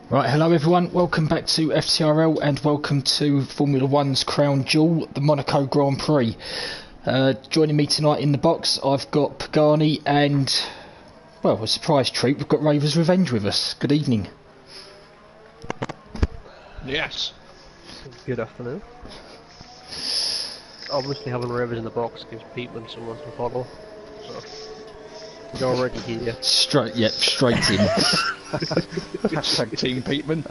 Right, hello everyone, welcome back to FTRL and welcome to Formula One's crown jewel, the Monaco Grand Prix. Joining me tonight in the box, I've got Pagani and, well, a surprise treat, we've got Raver's Revenge with us. Good evening. Yes. Good afternoon. Obviously having Rivers in the box gives Peteman someone to follow. So he's already here. Straight in. Hashtag Team Peteman.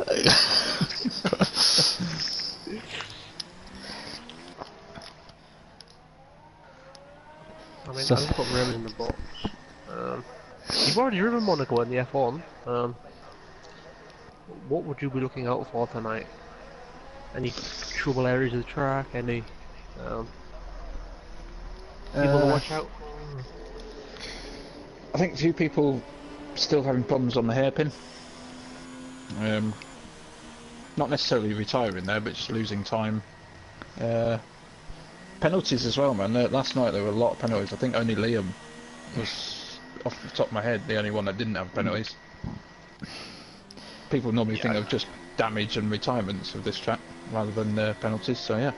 I mean, I'll put Rivers in the box. You've already driven Monaco in the F1. What would you be looking out for tonight? Any trouble areas of the track? Any people to watch out for? I think a few people still having problems on the hairpin. Not necessarily retiring there, but just losing time. Penalties as well, man. Last night there were a lot of penalties. I think only Liam was, off the top of my head, the only one that didn't have penalties. People normally think of just damage and retirements of this track rather than penalties, so yeah.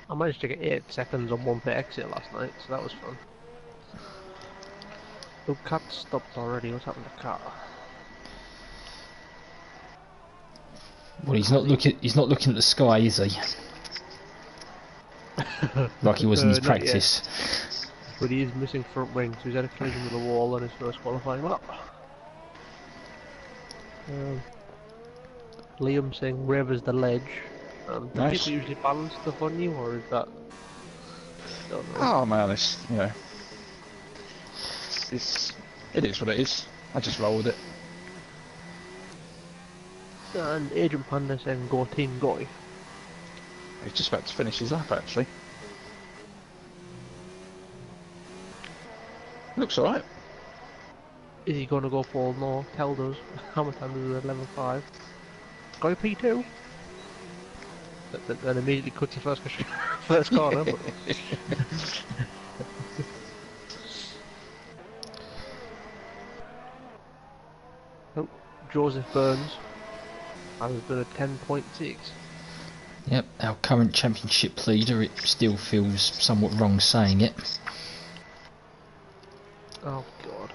I managed to get 8 seconds on one pit exit last night, so that was fun. Oh, Cat stopped already. What's happened to Cat? Well, he's not looking at the sky, is he? Like he was in his practice. Yet. But he is missing front wing, so he's had a collision with the wall on his first qualifying lap. Liam saying Rivers the ledge. Do Nice. people usually balance stuff on you, or is that... Oh man, it is what it is. I just roll with it. And Agent Panda saying go Team Goy. He's just about to finish his lap actually. Looks alright. Is he going to go for no? Tell us. How much time is it? 11.5. Goy P2? Then immediately cuts the first corner. But... oh, Joseph Burns has done a 10.6. Yep, our current championship leader, it still feels somewhat wrong saying it. Oh god.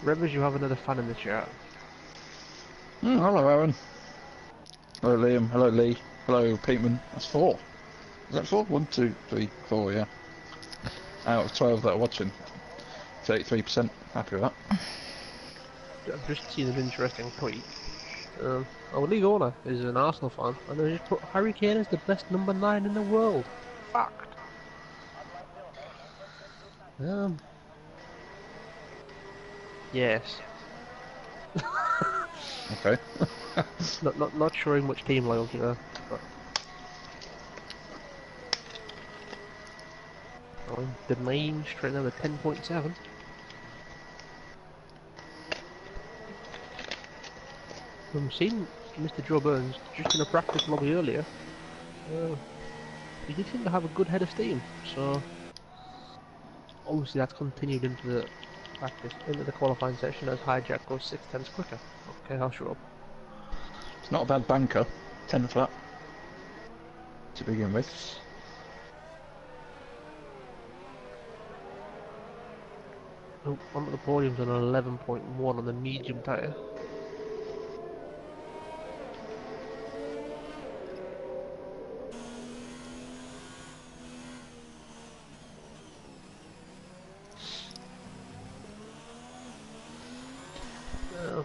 Rivers, you have another fan in the chat. Hello Aaron. Hello Liam, hello Lee, hello Peteman. That's 4. Is that 4? 1, 2, 3, 4, yeah. Out of 12 that are watching. 33%. Happy with that. I've just seen an interesting tweet. Our league owner is an Arsenal fan, and they just put Harry Kane as the best number 9 in the world. Fact. Yes. Okay. Not showing much team loyalty there. But... oh, the main straight now with 10.7. I'm seeing Mr. Joe Burns just in a practice lobby earlier. He did seem to have a good head of steam, so obviously that's continued into the practice, into the qualifying session as Hijack goes 6 tenths quicker. Okay, I'll show up. It's not a bad banker. 10 flat. To begin with. Oh, onto the podium's on an 11.1 on the medium tyre.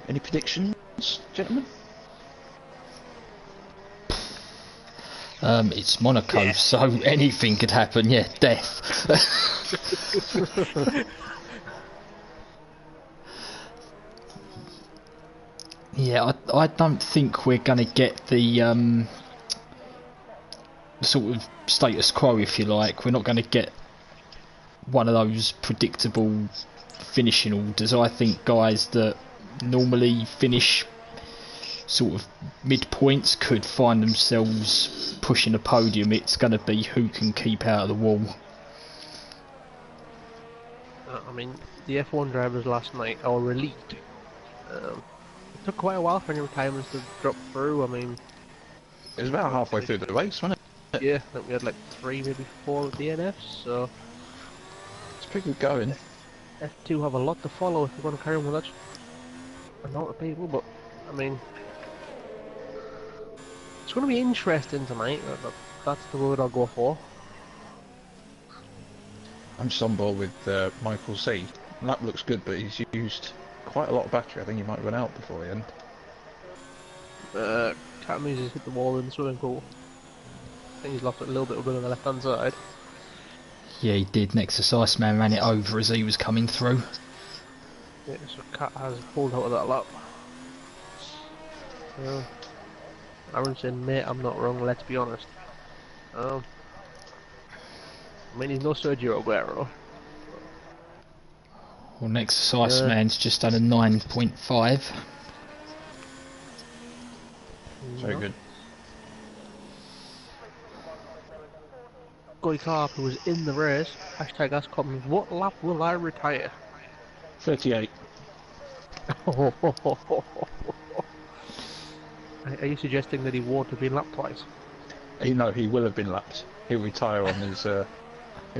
Any predictions, gentlemen? It's Monaco, so anything could happen, yeah, death. Yeah, I don't think we're going to get the sort of status quo, if you like. We're not going to get one of those predictable finishing orders. I think guys that normally finish sort of midpoints could find themselves pushing a podium. It's going to be who can keep out of the wall. I mean, the F1 drivers last night, our elite, took quite a while for any retirements to drop through. I mean, It was about halfway through the race, wasn't it? yeah, I think we had like 3, maybe 4 DNFs, so It's pretty good going. F2 have a lot to follow if we're going to carry on with that amount of people, but, I mean, it's going to be interesting tonight, that's the word I'll go for. I'm just on board with Michael C. Lap looks good, but he's used quite a lot of battery. I think he might run out before the end. Catamese has hit the wall in the swimming pool. I think he's lost a little bit of run on the left hand side. Yeah, he did. Nexus Iceman ran it over as he was coming through. Yeah, so Cat has pulled out of that lap. Aaron said, mate, I'm not wrong, let's be honest. I mean, he's no Sergio Aguero. Well, Nexus Iceman's just done a 9.5. Very good. Goy Carp, who was in the race, hashtag ask comments, what lap will I retire? 38. Are you suggesting that he won't have been lapped twice? No, he will have been lapped. He'll retire on his. He'll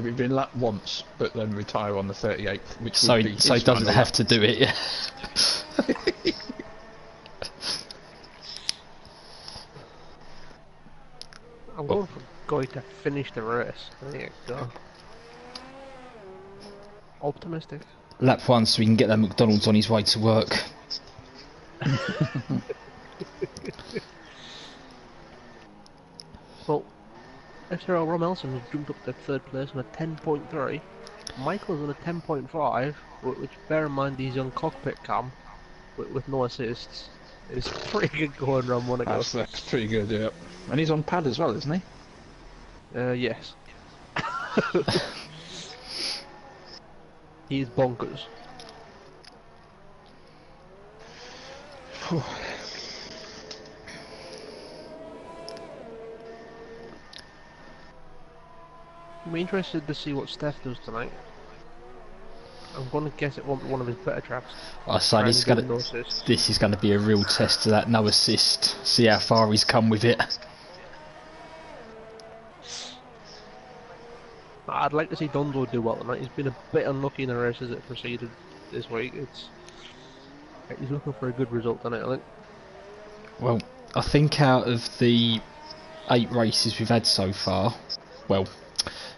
be been lapped once, but then retire on the 38th, which So, would be so he his doesn't final have lap. to do it, yeah. I'm going for Goy to finish the race. There you go. Optimistic. Lap 1 so we can get that McDonald's on his way to work. Well, FTRL Rom Elson has jumped up to 3rd place on a 10.3. Michael's on a 10.5, which, bear in mind, he's on cockpit cam with no assists. It's pretty good going around Monaco. That's pretty good, yeah. And he's on pad as well, isn't he? Yes. He's bonkers. I'm interested to see what Steph does tonight. I'm going to guess it won't be one of his better tracks. I say this is going to be a real test to that no assist. See how far he's come with it. I'd like to see Donzo do well tonight. He's been a bit unlucky in the races that preceded this week. He's looking for a good result tonight, I think. Well, I think out of the 8 races we've had so far, well,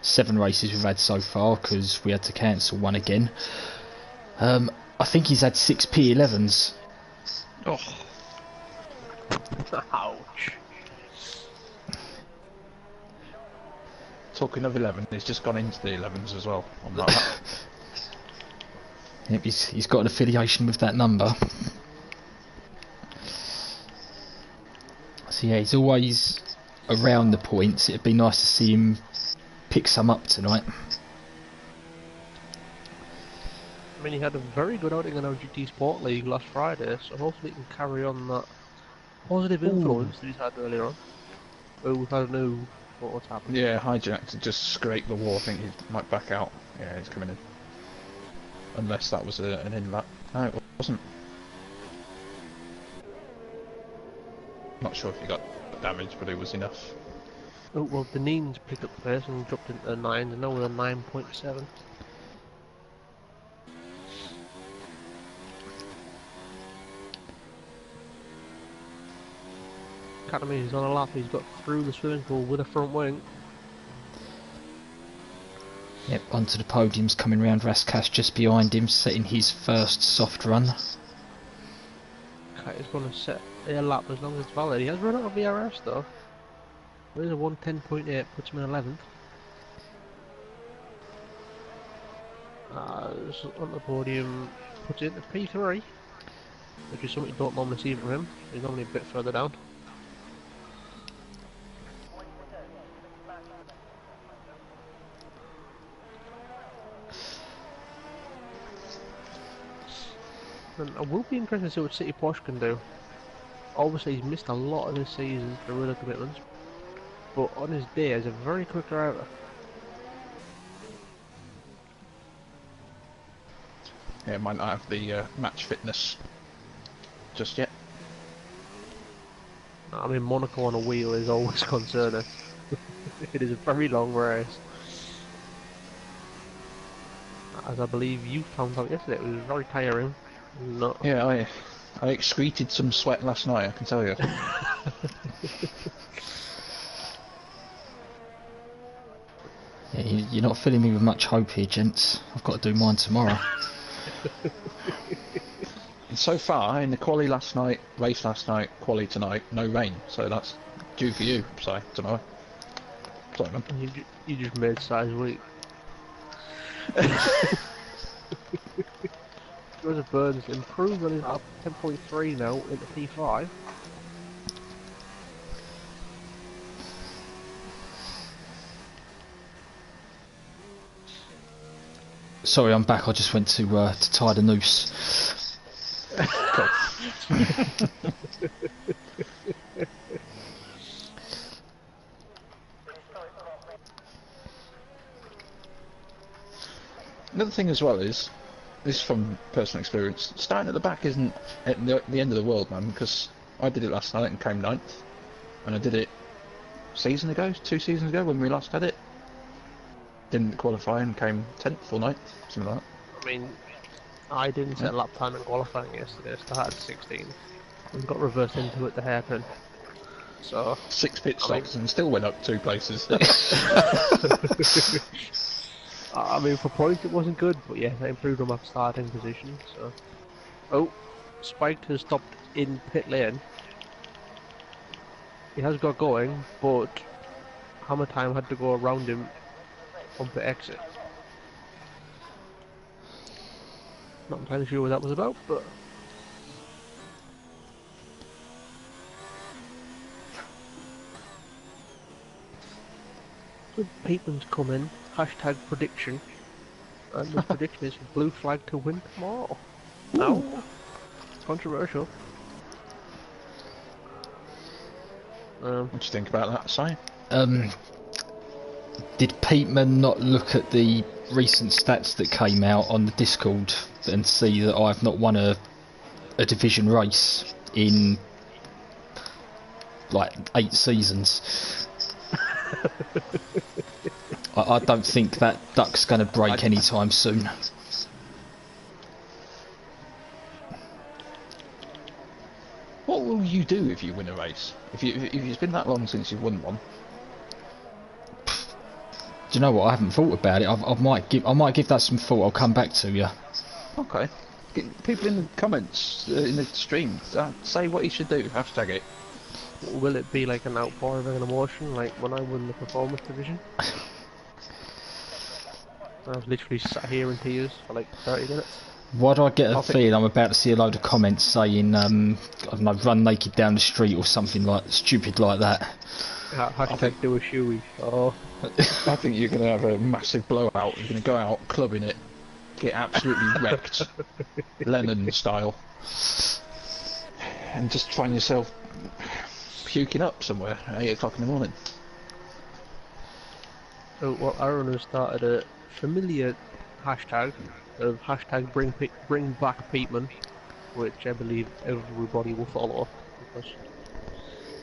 7 races we've had so far because we had to cancel one again. I think he's had 6 P11s. Oh. Ouch. Talking of 11, he's just gone into the 11s as well on that lap. Yep, he's got an affiliation with that number. So yeah, he's always around the points. It'd be nice to see him pick some up tonight. I mean, he had a very good outing in our GT Sport League last Friday, so hopefully he can carry on that positive influence that he's had earlier on. Oh, we've had a new... What's happened? Yeah, hijacked to just scrape the wall. I think he might back out. Yeah, he's coming in. Unless that was an in lap. No, it wasn't. Not sure if he got damage, but it was enough. Oh, well, the Neen's picked up the pace and dropped into the 9s, and now with a 9.7. Academy is on a lap, he's got through the swimming pool with a front wing. Yep, onto the podium's coming round. Raskas just behind him, setting his first soft run. Cat is going to set a lap as long as it's valid. He has run out of VRS though. There's a 110.8, puts him in 11th. On the podium, puts it into P3, which is something you don't normally see from him. He's normally a bit further down. And I will be interested to see what City Porsche can do. Obviously he's missed a lot of this season for other commitments, but on his day he's a very quick driver. Yeah, might not have the match fitness just yet. I mean, Monaco on a wheel is always concerning. It is a very long race. As I believe you found out yesterday, it was very tiring. No. Yeah, I excreted some sweat last night, I can tell you. Yeah, you're not filling me with much hope here, gents. I've got to do mine tomorrow. And so far, in the quali last night, race last night, quali tonight, no rain, so that's due for you, so tomorrow. Sorry, man. You just made size week. Joseph Burns improved on his lap 10.3 now into P5. Sorry, I'm back. I just went to tie the noose. Another thing as well is, this is from personal experience, starting at the back isn't at the end of the world, man, because I did it last night and came 9th, and I did it a season ago, 2 seasons ago when we last had it. Didn't qualify and came 10th or 9th, something like that. I mean, I didn't set lap time in qualifying yesterday, started 16th and got reversed into it the hairpin. So 6 pit stops and still went up 2 places. I mean, for points it wasn't good, but yeah, I improved on my starting position. So, oh, Spike has stopped in pit lane. He has got going, but Hammer Time had to go around him on pit exit. Not entirely sure what that was about, but good Peatman's come in. Hashtag prediction. And the prediction is blue flag to win tomorrow. No. It's controversial. What do you think about that, Si? Did Peatman not look at the recent stats that came out on the Discord and see that I've not won a division race in like 8 seasons? I don't think that duck's going to break anytime soon. What will you do if you win a race? If it's been that long since you've won one? Do you know what? I haven't thought about it. I might give that some thought. I'll come back to you. Okay. Get people in the comments in the stream say what you should do. Hashtag it. Will it be like an outpouring of an emotion, like when I won the performance division? I was literally sat here in tears for like 30 minutes. Why do I get a feeling I'm about to see a load of comments saying, I don't know, run naked down the street or something like stupid like that? Hashtag do a shoey. Oh. I think you're going to have a massive blowout. You're going to go out clubbing it, get absolutely wrecked, Lennon style, and just find yourself puking up somewhere at 8 o'clock in the morning. Oh, well, Aaron has started a familiar hashtag of hashtag bring back Peatman, which I believe everybody will follow because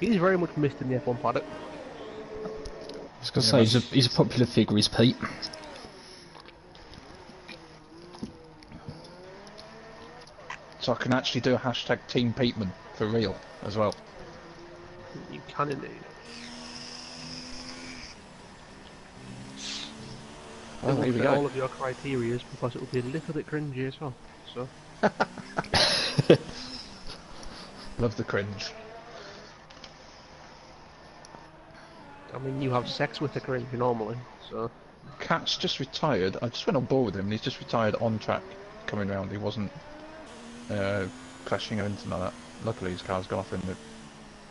he's very much missed in the F1 paddock. I was going to say he's a popular figure, is Pete. So I can actually do a hashtag Team Peatman for real as well. You can indeed. Well, here we fit go. all of your criteria because it will be a little bit cringy as well. So Love the cringe. I mean, you have sex with the cringe normally, so Cat's just retired. I just went on board with him and he's just retired on track coming round. He wasn't crashing or anything like that. Luckily his car's gone off in the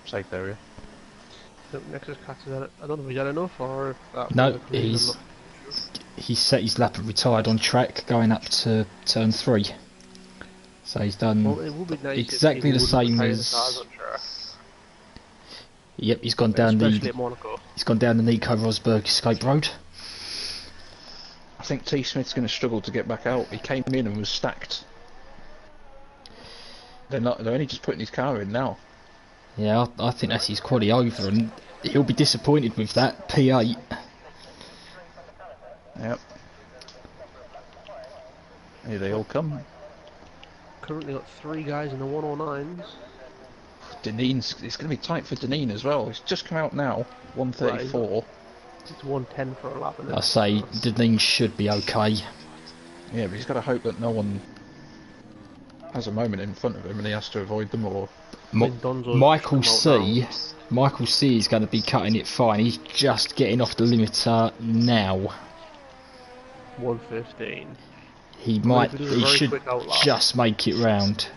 safe area. the Nexus Cat is at it. I don't know if he's had enough or if that No, was a cringe, I'm not sure. he's set his lap and retired on track going up to turn 3. So he's done Well, it would be nice exactly if the he wouldn't same retire the as. cars, I'm sure. Yep, he's gone down Especially at Monaco. the Nico Rosberg escape road. I think T Smith's going to struggle to get back out. He came in and was stacked. They're only just putting his car in now. Yeah, I think that's his quality over, and he'll be disappointed with that P8. Yep. Here they all come. Currently got 3 guys in the 109s. Deneen's, it's going to be tight for Deneen as well. He's just come out now, 134. It's 110 for a lap. I say Deneen should be okay. Yeah, but he's got to hope that no one has a moment in front of him and he has to avoid them, or... Michael C is going to be cutting it fine. He's just getting off the limiter now. 115. He should just make it round.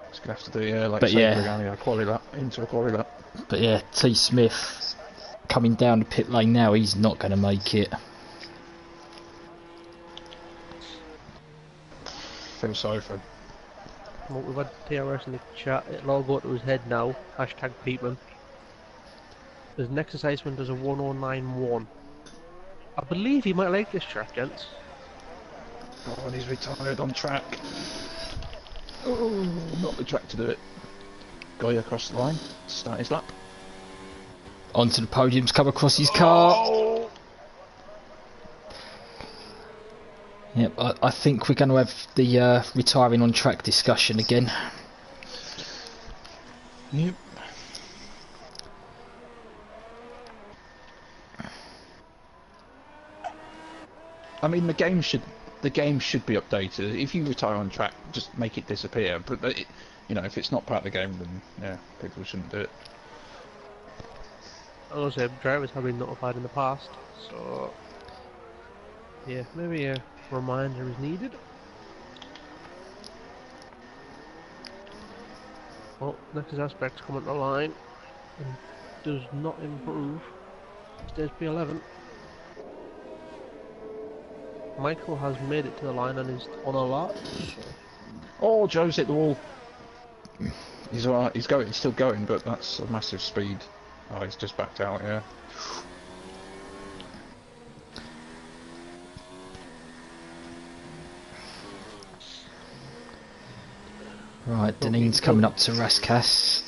He's going to have to do, yeah, like but a quali lap, into a quali lap. But yeah, T. Smith coming down the pit lane now, he's not going to make it. Feel sorry for him. Well, we've had TRS in the chat, it'll all go to his head now. Hashtag Peatman. There's an exerciseman does a 1091. I believe he might like this track, gents. Oh, and he's retired on track. Oh, not the track to do it. Goya across the line to start his lap. Onto the podium's come across his car. Oh. Yep, I think we're going to have the retiring on track discussion again. Yep. I mean, the game should be updated. If you retire on track, just make it disappear. But you know, if it's not part of the game, then yeah, people shouldn't do it. Also, drivers have been notified in the past, so yeah, maybe a reminder is needed. Well, next aspect's coming to the line and does not improve. Stays P11. Michael has made it to the line and is on a lot. Oh, Joe's hit the wall. He's alright. He's going. He's still going, but that's a massive speed. Oh, he's just backed out. Yeah. Right, Deneen's coming up to Raskas.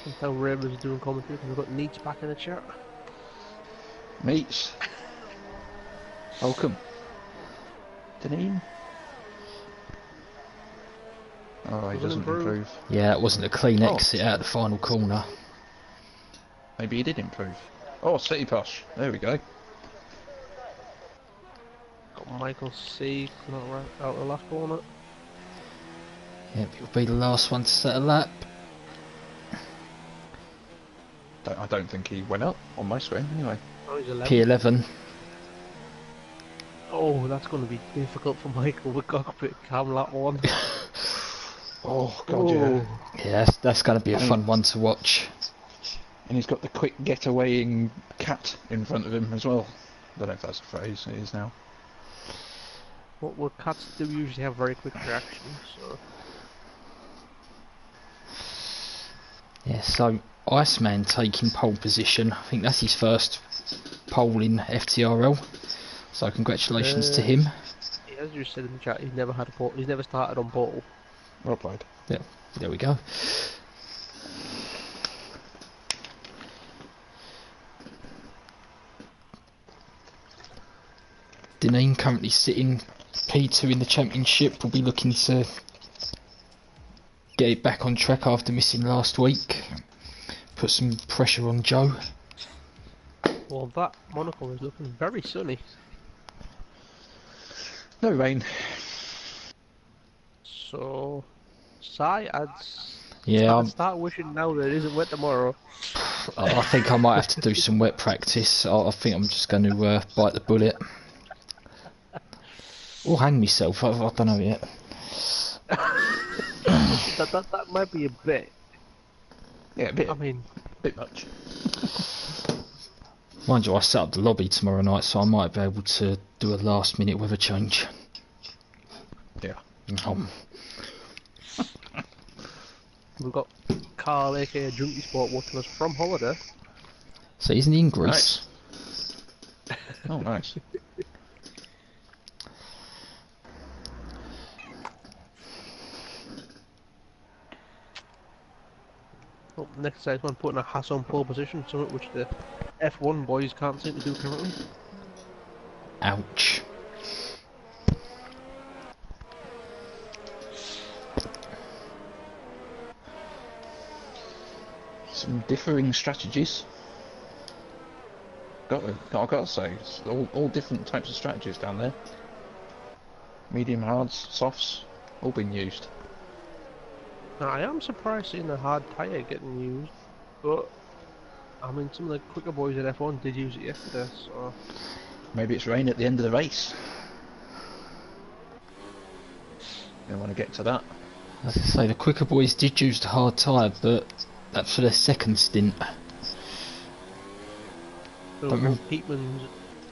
That's how Raven's doing commentary, because we've got Neats back in the chat. Meets. Welcome. Deneen. Oh, he doesn't improve. Yeah, it wasn't a clean exit out of the final corner. Maybe he did improve. Oh, City Posh. There we go. Got Michael C coming out the last corner. Yep, he'll be the last one to set a lap. I don't think he went up on my screen anyway. Oh, he's 11. P11. Oh, that's going to be difficult for Michael with cockpit cam lap 1. Oh, God, yeah. Yeah, that's going to be a fun one to watch. And he's got the quick getawaying cat in front of him as well. I don't know if that's a phrase, it is now. Well, cats do usually have very quick reactions, so... Yeah, so Iceman taking pole position. I think that's his first pole in FTRL. So congratulations to him. As you said in the chat, he's never had a pole. He's never started on pole. Well played. Yeah, there we go. Deneen currently sitting P2 in the championship. Will be looking to get it back on track after missing last week. Put some pressure on Joe. Well, that Monaco is looking very sunny. No rain. So, I'd start wishing now that it isn't wet tomorrow. I think I might have to do some wet practice. I think I'm just going to bite the bullet. Or hang myself, I don't know yet. that might be a bit. Yeah, a bit. I mean, a bit much. Mind you, I set up the lobby tomorrow night, so I might be able to do a last minute weather change. Yeah. We've got Carl, aka Junkie Sport, watching us from holiday. So isn't he in Greece? Nice. Oh, nice. Next time, one putting a Haas on pole position, something which the F1 boys can't seem to do currently. Ouch. Some differing strategies. I've got to say, it's all different types of strategies down there. Medium, hards, softs, all being used. Now, I am surprised seeing the hard tyre getting used, but I mean, some of the quicker boys at F1 did use it yesterday, so. Maybe it's rain at the end of the race. Don't want to get to that. As I say, the quicker boys did use the hard tyre, but that's for their second stint. So Peatman's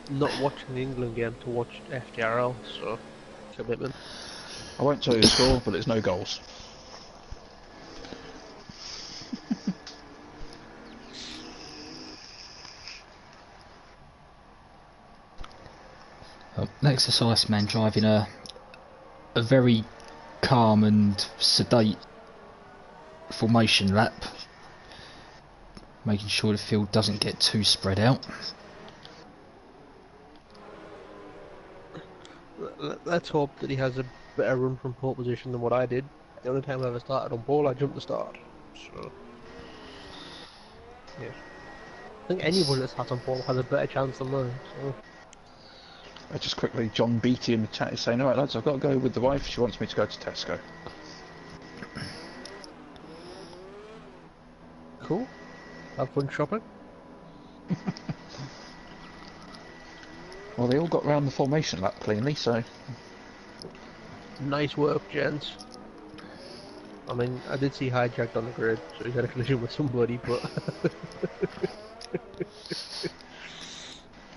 not watching the England game to watch FTRL, so commitment. I won't tell you the score, but it's no goals. Next is Iceman driving a very calm and sedate formation lap, making sure the field doesn't get too spread out. Let's hope that he has a better run from pole position than what I did. The only time I ever started on pole, I jumped the start. So, yeah. I think anyone that's sat on pole has a better chance than mine. So. Just quickly, John Beattie in the chat is saying, alright lads, I've got to go with the wife, she wants me to go to Tesco. Cool. Have fun shopping. Well, they all got round the formation lap cleanly, so... Nice work, gents. I mean, I did see hijacked on the grid, so he had a collision with somebody, but...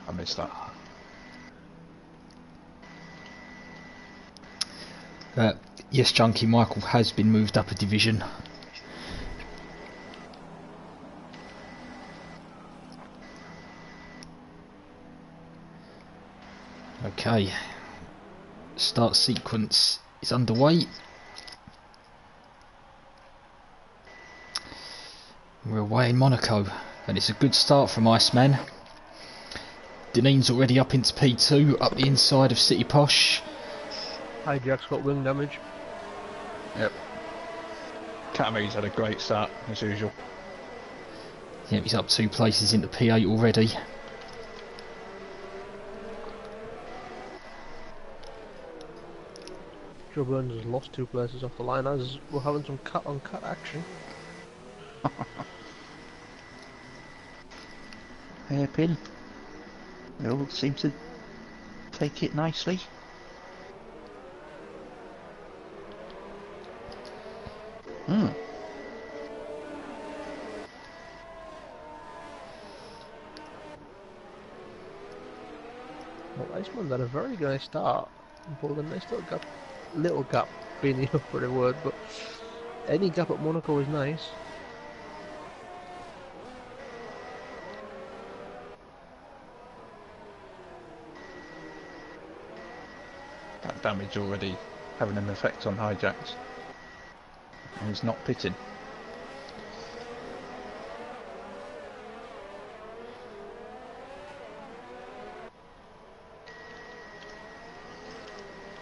I missed that. Yes, Junkie, Michael has been moved up a division. Okay, start sequence is underway. We're away in Monaco, and it's a good start from Iceman. Deneen's already up into P2, up the inside of City Posh. Hijack's got wing damage. Yep. Catamee's had a great start, as usual. Yep, he's up 2 places into P8 already. Joe Burns has lost 2 places off the line as we're having some cut on cut action. Hairpin. They all seem to take it nicely. Hmm. Well, Iceman's had a very nice start, but then they still got little gap being the operative word, but any gap at Monaco is nice. That damage already having an effect on hijacks. And he's not pitting.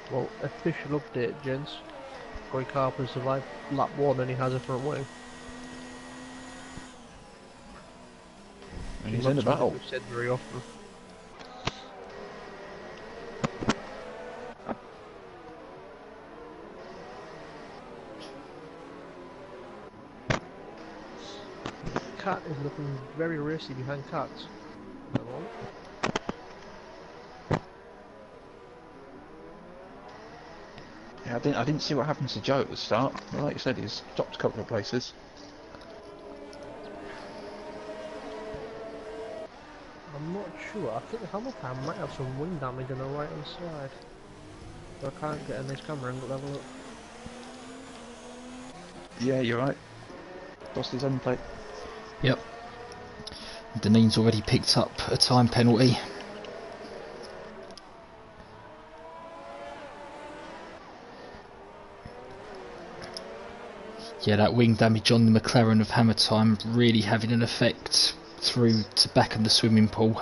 Well, official update, gents. Corey Carper survived lap 1 and he has a front wing. And he's in the battle. We've said very often. Cat is looking very racy behind Cats. Yeah, I didn't see what happened to Joe at the start. Well, like you said, he's dropped a couple of places. I'm not sure. I think the Hamilton might have some wing damage on the right hand side. So I can't get a nice camera angle to have a look. Yeah, you're right. Lost his end plate. Yep. Deneen's already picked up a time penalty. Yeah, that wing damage on the McLaren of Hammer Time really having an effect through to back of the swimming pool.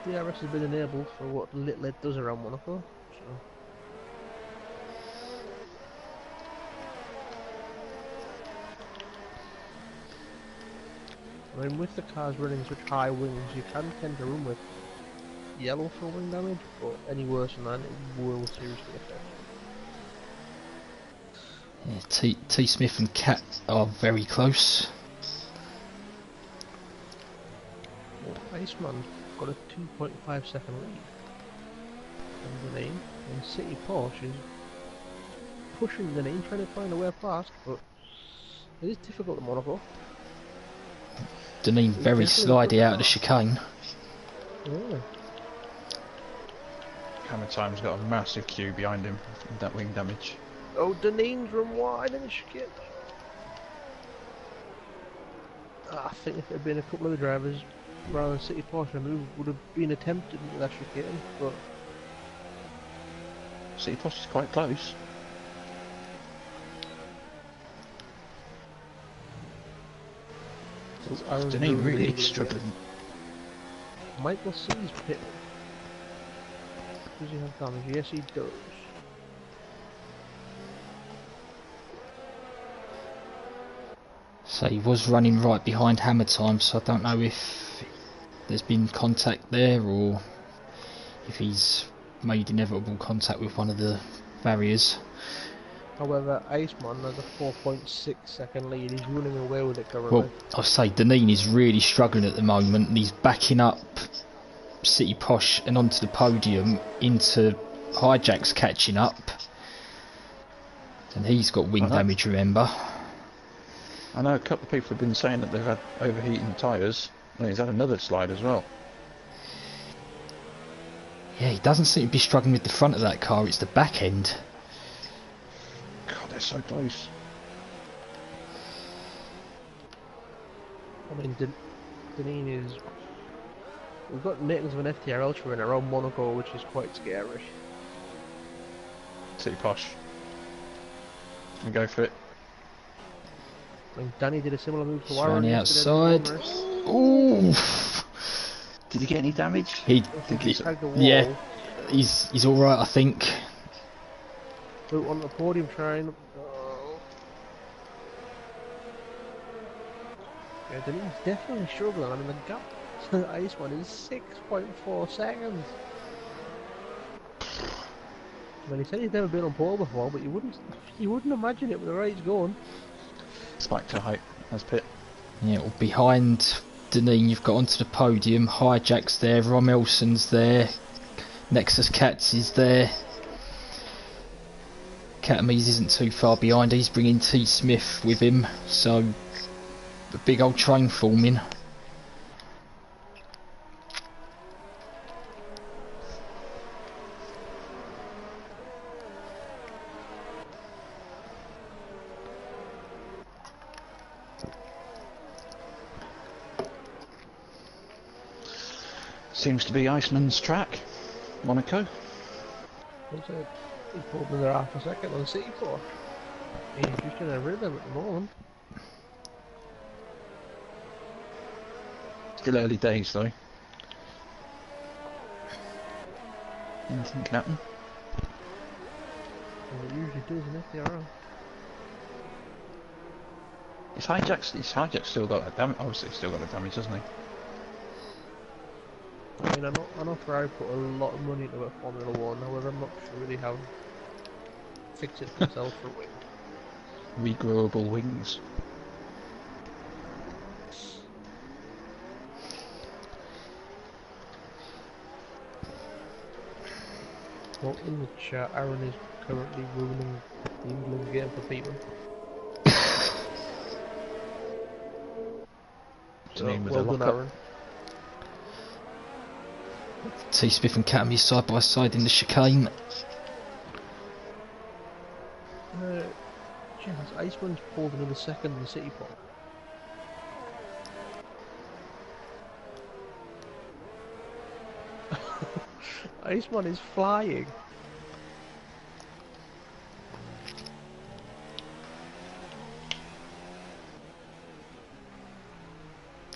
DRS has been enabled for what little it does around Monaco, so... I mean, with the cars running such high wings, you can tend to run with yellow for wing damage, but any worse than that, it will seriously affect you. Yeah, T Smith and Cat are very close. Well, Iceman's got a 2.5 second lead on the lane, and City Porsche is pushing the lane, trying to find a way past, but it is difficult at Monaco. Deneen very slidey out of the chicane. Yeah. Hammer Time's got a massive queue behind him with that wing damage. Oh, Deneen's run wide in the chicane. I think if there had been a couple of the drivers rather than City Porsche move would have been attempted into that chicane, but City Porsche is quite close. Deneen really struggling. Michael C's pit. Does he have damage? Yes, he does. So he was running right behind Hammer Time, so I don't know if there's been contact there or if he's made inevitable contact with one of the barriers. However, Iceman has a 4.6 second lead. He's running away with it currently. Well, I'll say Deneen is really struggling at the moment, and he's backing up City Posh and onto the podium into Hijack's catching up. And he's got wing damage, remember. I know a couple of people have been saying that they've had overheating tyres, and he's had another slide as well. Yeah, he doesn't seem to be struggling with the front of that car, it's the back end. God, they're so close. I mean, Deneen is... We've got makings of an FTRL train around Monaco, which is quite scary. City Posh. And go for it. I mean, Danny did a similar move to On Warren the yesterday. outside. Ooh. Did he get any damage? He Tagged the wall. yeah, he's all right, I think. Out on the podium trying. Oh. Yeah, Deneen's definitely struggling. I mean, the gap to the ice one is 6.4 seconds. I mean, he said he's never been on pole before, but you wouldn't imagine it with the way he's going. Spike to height as pit. Yeah, well, behind Deneen you've got onto the podium. Hijack's there, Romelson's there, Nexus Cats is there. Catamise isn't too far behind, he's bringing T Smith with him, so a big old train forming. Seems to be Iceman's track. Monaco. What's it? He's pulled another half a second on City Porsche. He's just in a rhythm at the moment. Still early days though. Anything can happen. Well, it usually does in FTRL. Is Hijack's still got that damage? Obviously, he's still got the damage, hasn't he? I mean, I know Ferrari put a lot of money into a Formula 1, however I'm not sure they have fixed it themselves for wing. Regrowable wings. Well, in the chat, Aaron is currently ruining the England game for people. So, With well a done, lock-up. Aaron. T Smith and Catamy side by side in the chicane. Jeez, Iceman's pulled another second in City Pop. Iceman is flying.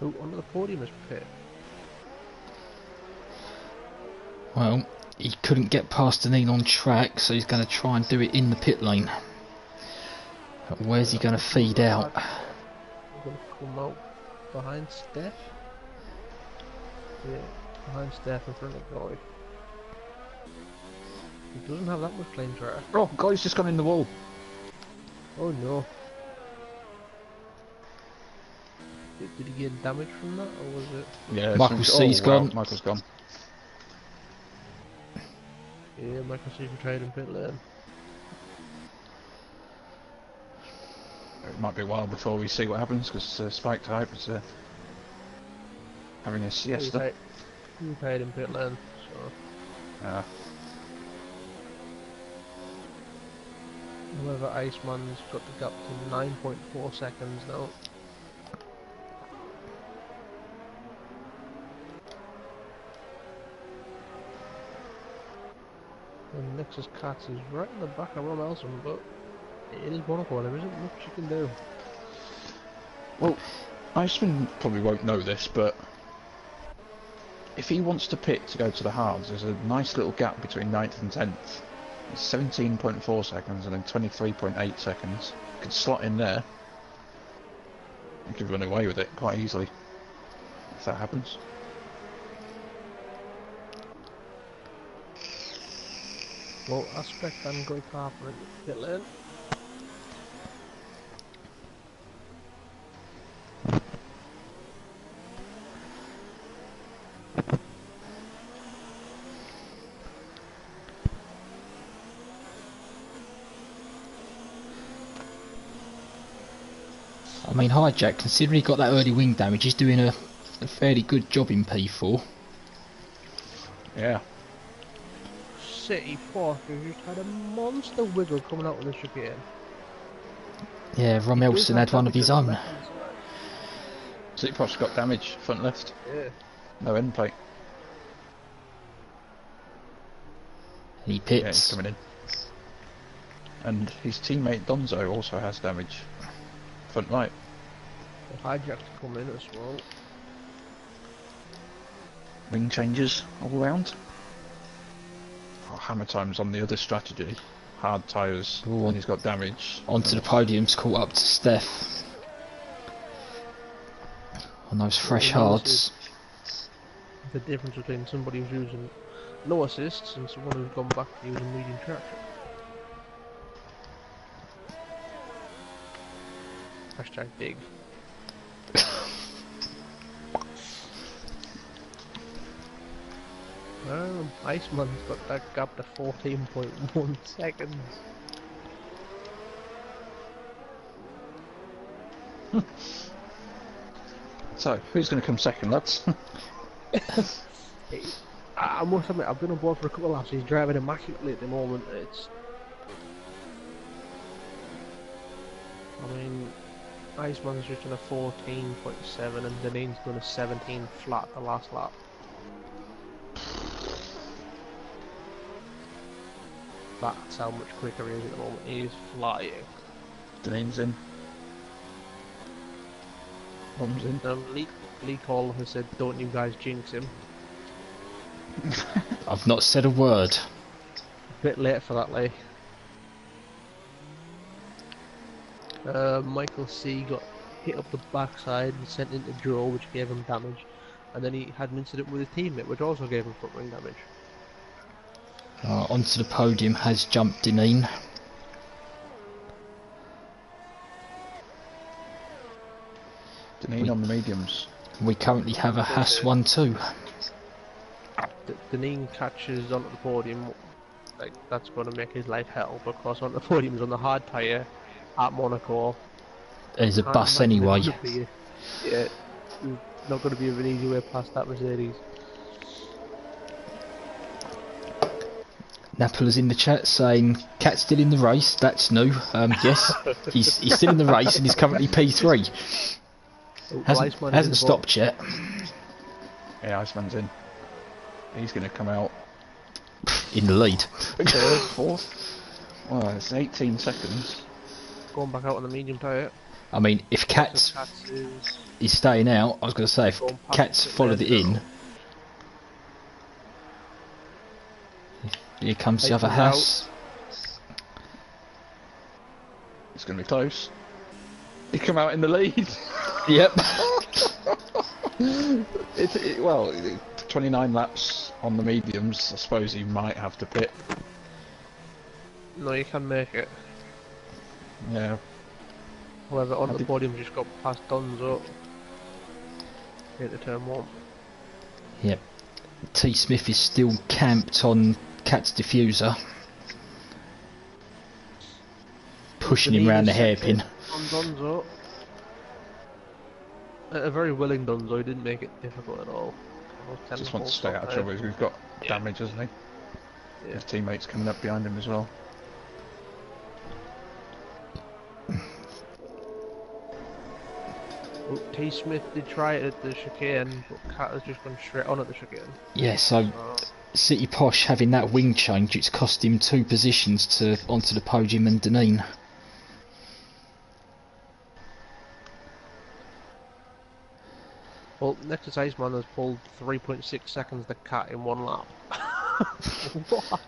Oh, onto the podium is Pit. Well, he couldn't get past Deneen on track, so he's going to try and do it in the pit lane. But where's he going to feed out? He's going to come out behind Steph. Yeah, behind Steph in front of Guy. He doesn't have that much flame track. Oh, Guy's just gone in the wall. Oh no. Did he get damage from that, or was it? Yeah, Michael C's gone. Michael's gone. Yeah, Michael C's betrayed in pit lane. It might be a while before we see what happens because Spike Type is having a siesta. He paid in pit lane, so. However, Iceman's got the gap to 9.4 seconds now. And Nexus Cats is right in the back of Ron Elson, but it is Monaco, there isn't much you can do. Well, Iceman probably won't know this, but if he wants to pit to go to the hards, there's a nice little gap between 9th and 10th. It's 17.4 seconds and then 23.8 seconds. You could slot in there. You could run away with it quite easily if that happens. Well, Aspect and Guy Carper in the pit lane. I mean, Hijack, considering he got that early wing damage, he's doing a fairly good job in P4. Yeah. City Park has just had a monster wiggle coming out of the chicane. Yeah, Romelson had one of his own. City Park's got damage, front left. Yeah. No end plate. He Yeah, pits. he's coming in. And his teammate Donzo also has damage. Front right. Hijack to come in as well. Wing changes all round. Oh, hammer time's on the other strategy. Hard tyres, Ooh. and he's got damage. Onto the podium's caught up to Steph. On those fresh hards. The difference between somebody who's using no assists and someone who's gone back to using medium traction. Hashtag big. Iceman's got that gap to 14.1 seconds. So, who's going to come second, lads? I must admit, I've been on board for a couple of laps. He's driving immaculately at the moment. I mean, Iceman's just done a 14.7 and Deneen's done a 17 flat the last lap. That's how much quicker he is at the moment. He is flying. Deneen's in. Bomb's in. Lee Cole has said, don't you guys jinx him. I've not said a word. Bit late for that, Lee. Michael C got hit up the backside and sent into draw, which gave him damage. And then he had an incident with his teammate, which also gave him front wing damage. Onto the podium has jumped Deneen. Deneen on the mediums. We currently have a Haas 1-2. Deneen catches onto the podium, like that's going to make his life hell, because onto the podium is on the hard tyre at Monaco. There's a bus anyway. Yeah, not going to be an easy way past that Mercedes. Napola's in the chat saying, Cat's still in the race, that's new. Yes, he's still in the race and he's currently P3. Hasn't stopped yet. Yeah, Iceman's in. He's going to come out in the lead. Third, fourth. Well, it's 18 seconds. Going back out on the medium tyre. I mean, if Cats Cats is is staying out, I was going to say, if going past Cats it followed there it in, now. here comes the Eight other is house. It's going to be close. He come out in the lead. Yep. Well, 29 laps on the mediums. I suppose he might have to pit. No, you can make it. Yeah. However, on I the think- podium just got past Donzo. Into turn 1. Yep. T. Smith is still camped on Cat's diffuser, pushing him round the hairpin. On Donzo. A very willing Donzo, he didn't make it difficult at all. Just wants to stay out of trouble. He's got damage, hasn't he? Yeah. His teammates coming up behind him as well. Well, T. Smith did try it at the chicane, but Cat has just gone straight on at the chicane. Yeah, so City Posh having that wing change, it's cost him 2 positions to onto the podium and Deneen. Well, Nexus Iceman has pulled 3.6 seconds the Cat in 1 lap. Wow.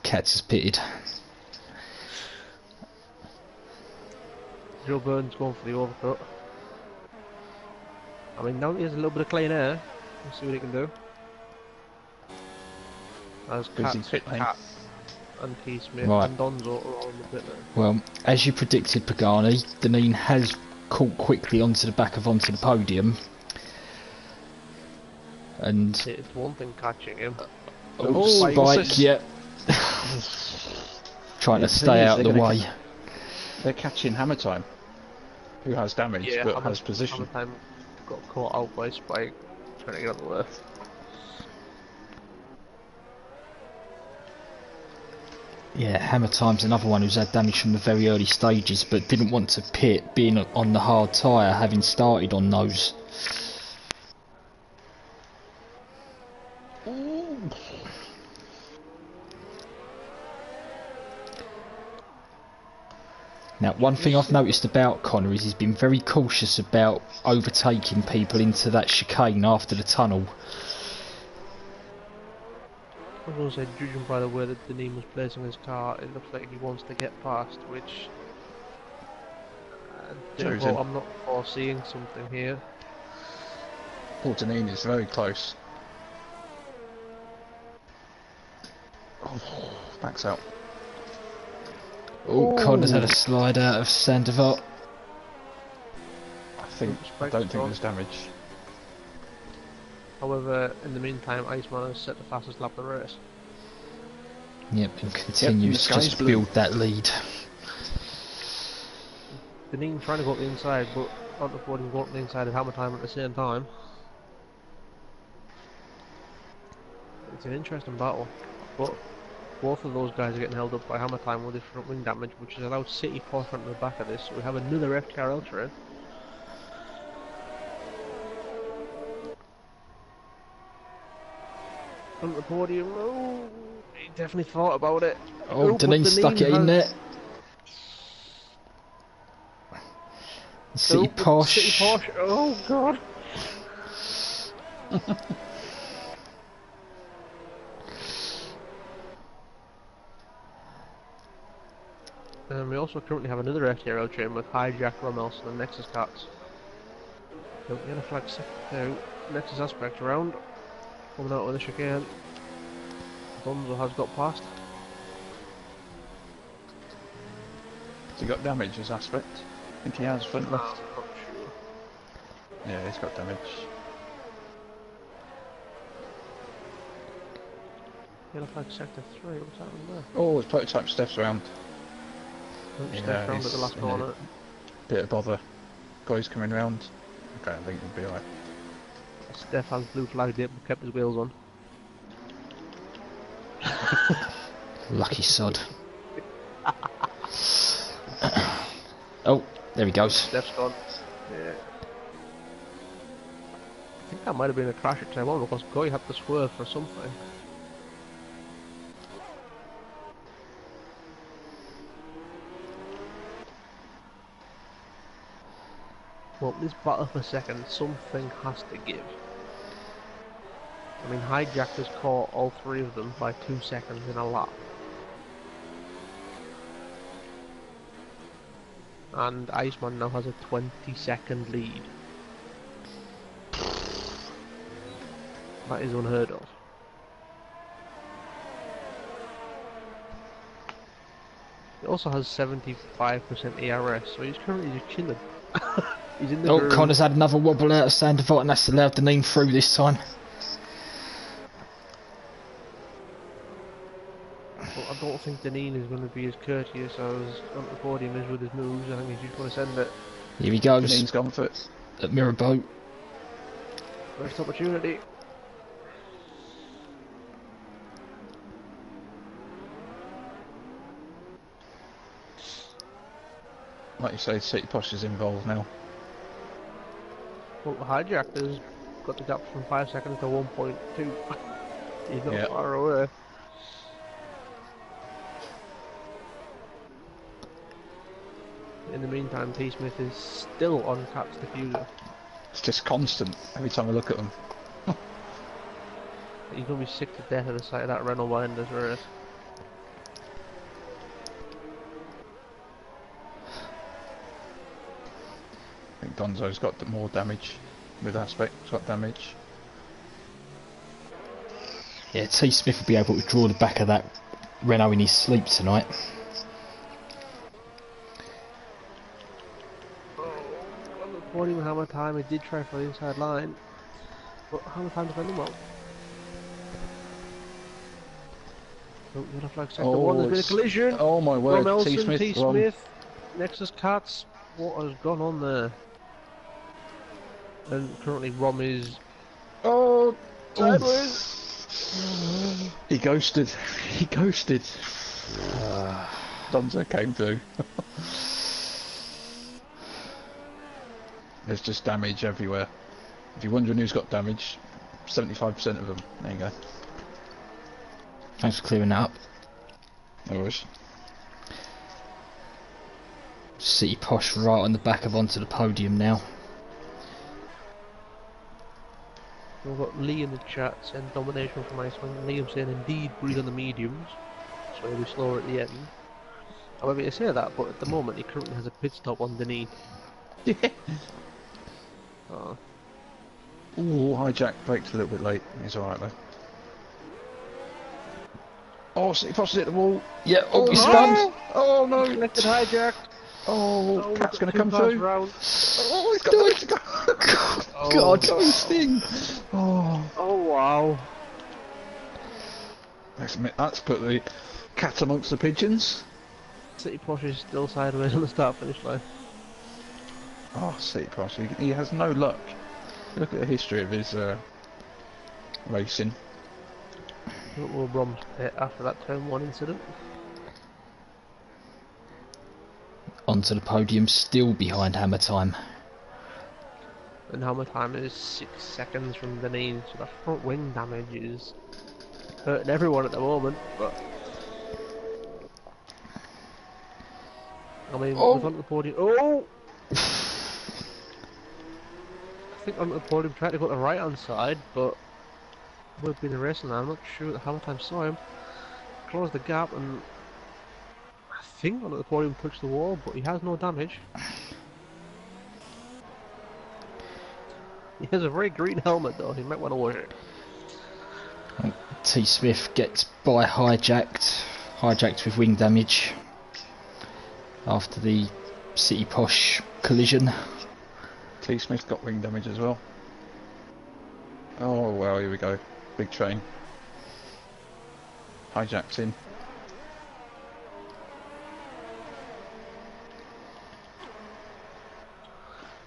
Cats is pitted. Joe Burns going for the overcut. I mean, now he has a little bit of clean air. Let's see what he can do. As Busy Cat's pit lane. Cat and T. Smith Right. and Donzo are all in the pit lane. Well, as you predicted, Pagani, Deneen has caught quickly onto the the podium. And It's one thing catching him. Spike, yep. Trying to stay out of the way. They're catching Hammer Time, who has damage but has position. Time got caught out by Spike trying to get out of the way. Yeah, Hammer Time's another one who's had damage from the very early stages but didn't want to pit, being on the hard tyre, having started on those. Now, one thing I've noticed about Connor is he's been very cautious about overtaking people into that chicane after the tunnel. I was going to say, judging by the way that Deneen was placing his car, it looks like he wants to get past, which... Chosen. I'm not foreseeing something here. Paul Deneen is very close. Oh, backs out. Oh, Connor's had a slide out of Sandoval. I don't think there's damage. However, in the meantime, Iceman has set the fastest lap of the race. Yep, and continues to just build that lead. Deneen trying to go up the inside, but on the podium going up the inside of Hammer Time at the same time. It's an interesting battle, but both of those guys are getting held up by Hammer Time with different wing damage, which has allowed City Posh onto the back of this, so we have another FTRL train. On the podium, oh, he definitely thought about it. Oh, but Deneen stuck it in there. City Posh. City Posh, oh god. We also currently have another FTRL train with Hijack, Romelson and Nexus Cats. So yellow flag set out, Nexus Aspect around, coming out with a chicane. Donzo has got past. Has he got damage as Aspect? I think he has front left. Not sure. Yeah, he's got damage. Yellow flag sector 3, what's happening there? Oh, his prototype steps around. Step round at the last corner. Bit of bother. Guys coming round. Okay, I think he'll be alright. Steph has blue flagged it but kept his wheels on. Lucky sod. Oh, there he goes. Steph's gone. Yeah. I think that might have been a crash at turn 1 because Goy had to swerve for something. Well, this battle for second, something has to give. I mean, Hijack has caught all three of them by 2 seconds in a lap. And Iceman now has a 20-second lead. That is unheard of. He also has 75% ERS, so he's currently just chilling. He's in the groove. Connor's had another wobble out of Sandoval, and that's allowed the name through this time. But I don't think Deneen is going to be as courteous as on the podium is with his moves. I think he's just going to send it. Here he goes. Deneen's gone for it. At Mirror Boat. First opportunity. Like you say, City Posh is involved now. Well, Hijack has got the gap from 5 seconds to 1.2. He's not far away. In the meantime, T. Smith is still on Cat's diffuser. It's just constant every time I look at them. He's going to be sick to death at the sight of that Renault behind us race. I think Gonzo's got more damage with Aspect. He's got damage. Yeah, T. Smith will be able to draw the back of that Renault in his sleep tonight. On the podium, Hammer Time, he did try for the inside line, but Hammer Time defended well. Oh, yellow flag sector one, there's been a collision. Oh my word, Elson, T. Smith. T. Smith, Nexus Cats, what has gone on there? And currently Rom is... Oh, sideways! He ghosted. He ghosted. Donzo came through. There's just damage everywhere. If you're wondering who's got damage, 75% of them. There you go. Thanks for clearing that up. No worries. City Posh right on the back of onto the podium now. We've got Lee in the chat saying domination from Iceman. Liam saying indeed breathe on the mediums, so he'll be slower at the end. However, you say that, but at the moment he currently has a pit stop underneath. Yeah. Oh. Ooh, Hijack braked a little bit late. He's alright though. Oh, City Posh is at the wall. Yeah, Oh, he spun. Oh no! Connected Hijack. Oh, Cat's going to come Two cars through. round. Oh, he's got nowhere to go. God, got his thing. Oh, Oh wow. that's put the cat amongst the pigeons. City Posh is still sideways on the start finish line. Oh, City Posh, he has no luck. Look at the history of his racing. Look where Rom's pit after that turn 1 incident. Onto the podium, still behind Hammer Time. And Hammer Time is 6 seconds from the knee, so that front wing damage is hurting everyone at the moment, but... I mean, we've onto the podium... Oh! I think onto the podium tried to go to the right hand side, but... We've been racing now, I'm not sure that Hammer Time saw him. Closed the gap and... I think onto the podium touched the wall, but he has no damage. He has a very green helmet though, he might want to wear it. T. Smith gets hijacked with wing damage after the City Posh collision. T. Smith got wing damage as well. Oh well, here we go. Big train. Hijacked in.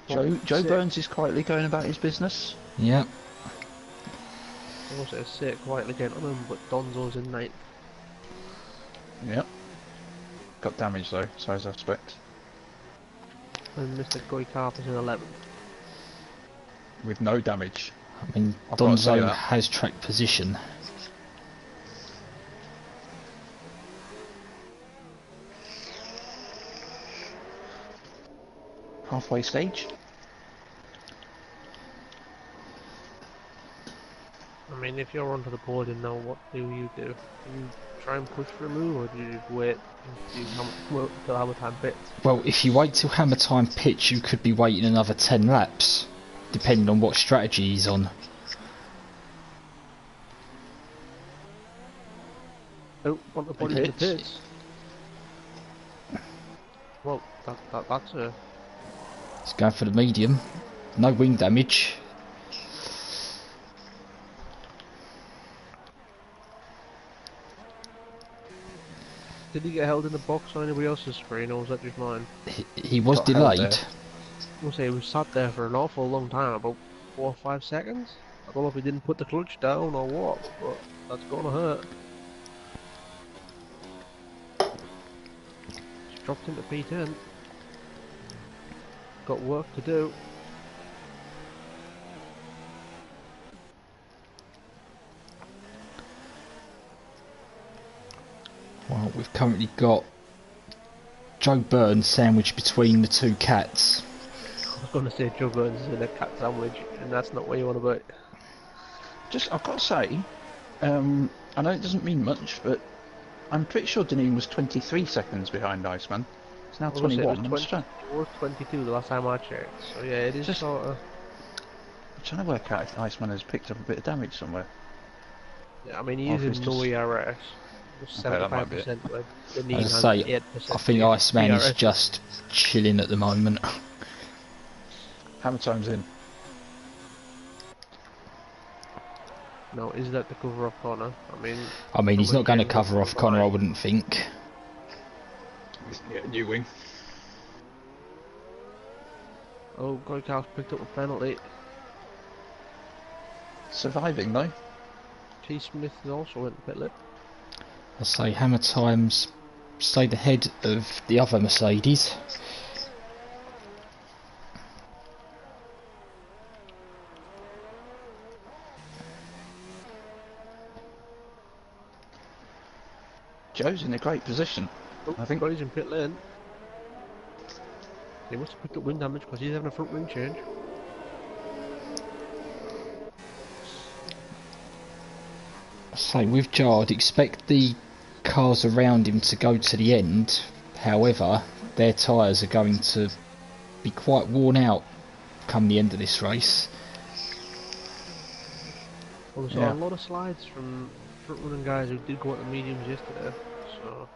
Joe Burns is quietly going about his business. Yep. I also say it quietly, gentlemen, but Donzo's in 9th. Yep. Got damage though, so as I expect. And Mr. Goikarp is in 11th. With no damage. I mean, I've got to say Donzo that. has track position. Halfway stage. I mean, if you're onto the podium now, what do you do? Do you try and push for a move, or do you just wait until hammer time pits? Well, if you wait till hammer time pitch, you could be waiting another 10 laps, depending on what strategy he's on. Oh, want the podium to pits? Well, that's a... He's going for the medium. No wing damage. Did he get held in the box on anybody else's screen, or was that just mine? He was delayed. I'll say he was sat there for an awful long time, about 4 or 5 seconds. I don't know if he didn't put the clutch down or what, but that's gonna hurt. Just dropped into P10. Got work to do. Well, we've currently got Joe Burns sandwiched between the two cats. I was gonna say Joe Burns is in a cat sandwich, and that's not what you want to be. I've got to say, I know it doesn't mean much, but I'm pretty sure Deneen was 23 seconds behind Iceman. It's now 21. It was 22 the last time I checked, so yeah, it is sort of... I'm trying to work out if Iceman has picked up a bit of damage somewhere. Yeah, I mean, he is in no ERS. Okay, that might be it. 75% with the As I say, I think Iceman is just chilling at the moment. Hammer time's in. No, is that the cover off Connor? I mean, he's not going to cover off Connor, I wouldn't think. Yeah, new wing. Oh, Goycow's picked up a penalty. Surviving though. T. Smith has also went to pit lip. I'll say hammer times stayed ahead of the other Mercedes. Joe's in a great position. Oh, I think he's in pit lane. He must have picked up wing damage because he's having a front wing change. So with Jard, expect the cars around him to go to the end. However, their tyres are going to be quite worn out come the end of this race. Well, we saw a lot of slides from front running guys who did go at the mediums yesterday. So.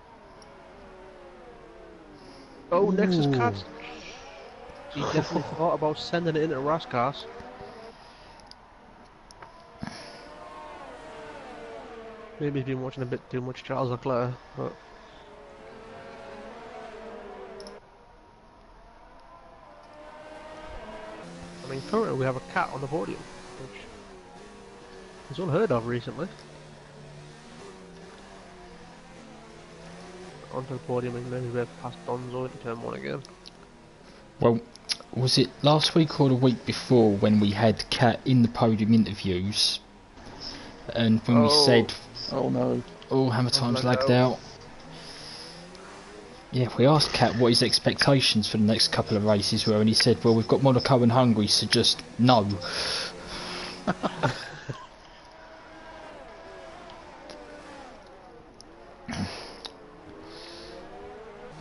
Oh, Nexus Cats! He definitely thought about sending it into Rascas. Maybe he's been watching a bit too much Charles Leclerc, but... I mean, currently we have a cat on the podium, which is unheard of recently. Onto the podium and maybe we're past Donzo into turn 1 again. Well, was it last week or the week before when we had Cat in the podium interviews? And when we said... Oh no. Oh, hammer time's lagged out. Yeah, we asked Cat what his expectations for the next couple of races were, and he said, well, we've got Monaco and Hungary, so just no.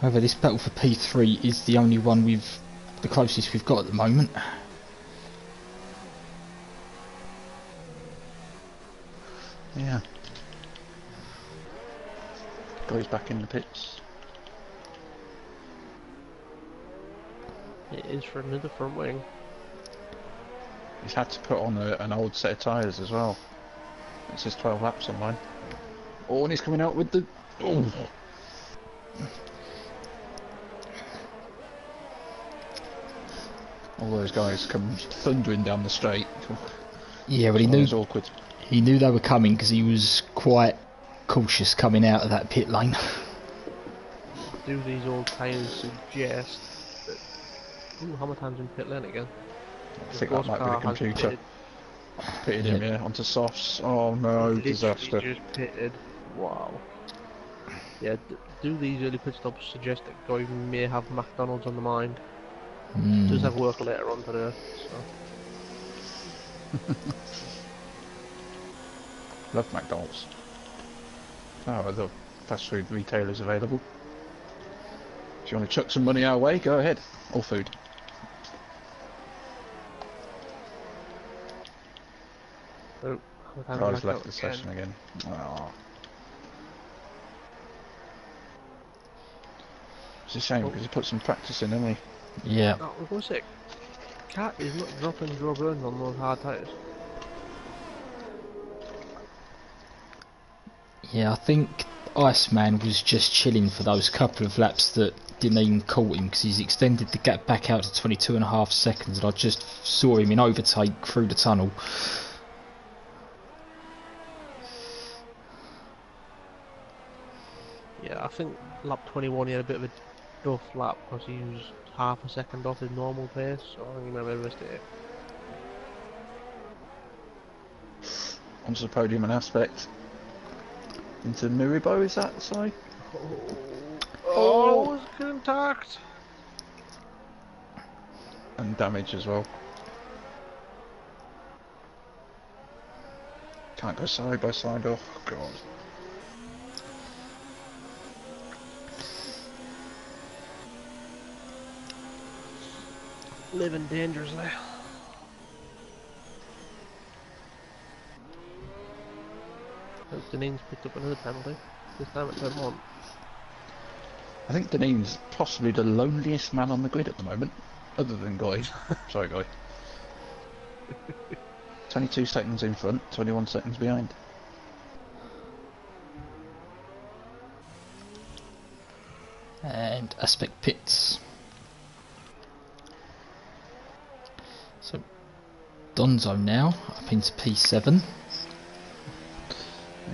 However, this battle for P3 is the only one the closest we've got at the moment. Yeah. Goes back in the pits. It is for another front wing. He's had to put on an old set of tyres as well. It says 12 laps on mine. Oh, and he's coming out with the... Oh. All those guys come thundering down the straight. Yeah, but he knew they were coming because he was quite cautious coming out of that pit lane. Do these old tyres suggest that... Ooh, hammer time's in pit lane again. I think that might be the computer. Pitted him, yeah, onto softs. Oh no, disaster. Just pitted. Wow. Yeah, do these early pit stops suggest that Goy may have McDonald's on the mind? Does have work later on today, so... Love McDonald's. Oh, the fast food retailers available. If you want to chuck some money our way, go ahead. All food. Oh, Driver's left the session again. Oh. It's a shame because he put some practice in, didn't he? Yeah. Oh, we're going sick. Cat is not dropping Joe Burns on those hard tyres. Yeah, I think Iceman was just chilling for those couple of laps that didn't even caught him, because he's extended the gap back out to 22.5 seconds, and I just saw him in overtake through the tunnel. Yeah, I think lap 21 he had a bit of a duff lap because he was half a second off his normal pace, so I think he made a mistake. Onto the podium and aspect. Into Miribo, is that side? Oh, it's contact! And damage as well. Can't go side by side. Oh god. Living dangerously. Hope Deneen's picked up another penalty. This time at turn 1. I think Deneen's possibly the loneliest man on the grid at the moment, other than Guy. Sorry, Guy. 22 seconds in front, 21 seconds behind. And aspect pits. So Donzo now up into P7.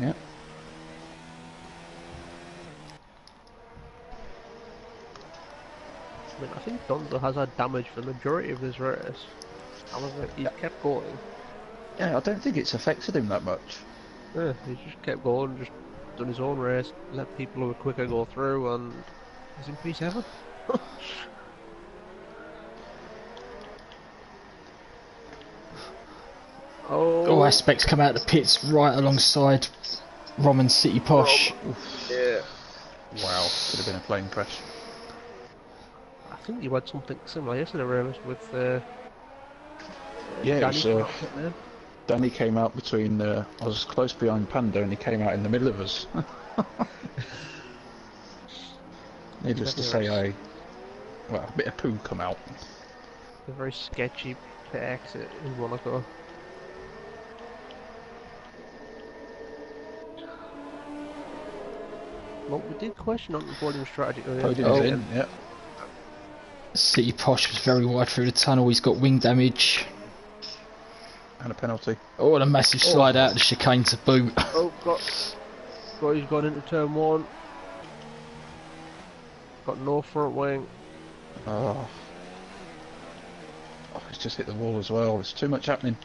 Yeah. I mean, I think Donzo has had damage for the majority of this race. However, he's kept going. Yeah, I don't think it's affected him that much. Yeah, he's just kept going, just done his own race, let people who were quicker go through, and he's in P7. Oh, aspects come out of the pits right alongside Roman City Posh. Yeah. Wow, could have been a plane crash. I think you had something similar yesterday, Ramus, with Yeah, Danny. it was, Danny came out between. I was close behind Panda, and he came out in the middle of us. Needless to say, well, a bit of poo come out. A very sketchy pit exit in Monaco. Well, we did question on the podium strategy earlier. Podium's in, yeah. City Posh was very wide through the tunnel. He's got wing damage. And a penalty. Oh, and a massive slide out of the chicane to boot. Oh, he's gone into turn 1. Got no front wing. Oh, he's just hit the wall as well. There's too much happening.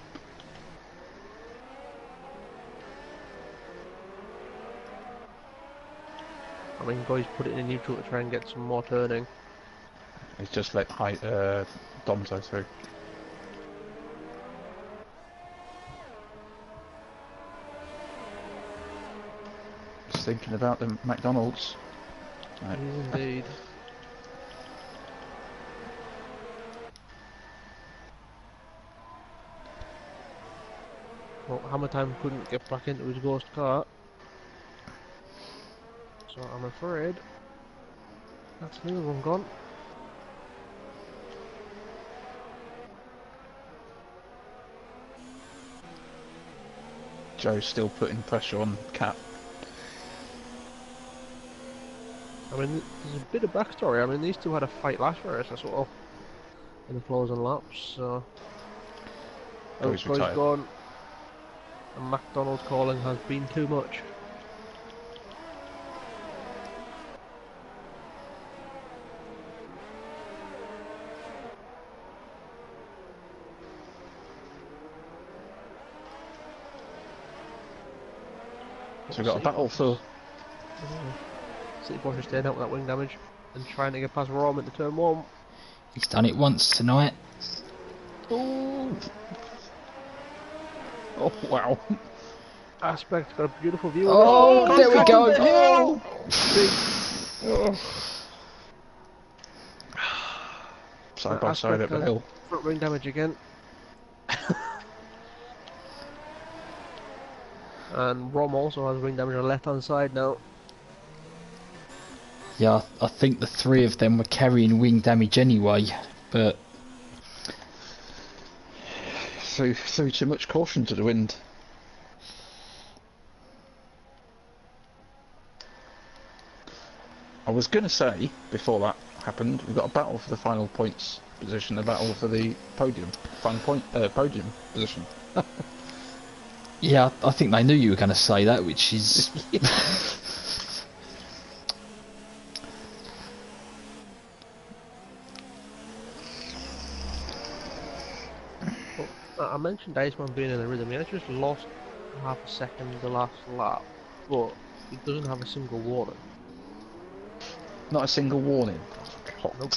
I mean, Guy's put it in neutral to try and get some more turning. He's just let Domzo through. Just thinking about the McDonald's. Right. He is indeed. Well, Hammer Time couldn't get back into his ghost car. So I'm afraid that's the other one gone. Joe's still putting pressure on Cat. I mean, there's a bit of backstory. I mean, these two had a fight last race, I saw, in the closing laps. So, Guy's retired. gone, and McDonald's calling has been too much. So we've got a battle for. City Posh is staying out with that wing damage and trying to get past Rom into turn 1. He's done it once tonight. Oh wow! Aspect got a beautiful view. Oh, of there we go. Oh! Side by side up the hill. Front wing damage again. And Rom also has wing damage on the left hand side now. Yeah, I think the three of them were carrying wing damage anyway, but Threw too much caution to the wind. I was going to say, before that happened, we've got a battle for the final points position, a battle for the podium, podium position. yeah, I think they knew you were going to say that, which is... I mentioned Iceman being in the rhythm. He has just lost half a second the last lap, but he doesn't have a single warning. Not a single warning. Nope.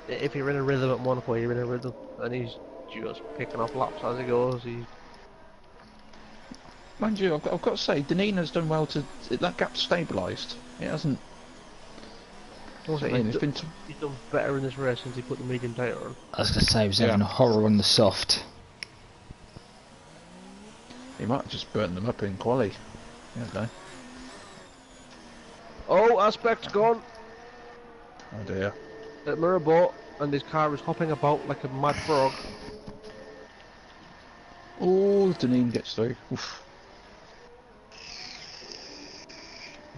If you're in a rhythm at Monaco, you're in a rhythm, and he's just picking off laps as he goes. Mind you, I've got to say, Danina's done well to... That gap's stabilised. It hasn't... He's done better in this race since he put the medium tyre on. I was going to say he was having a horror on the soft. He might have just burnt them up in quali. You don't know. Oh, Aspect's gone! Oh dear. At Mirabot, and his car is hopping about like a mad frog. Oh, Deneen gets through. Oof.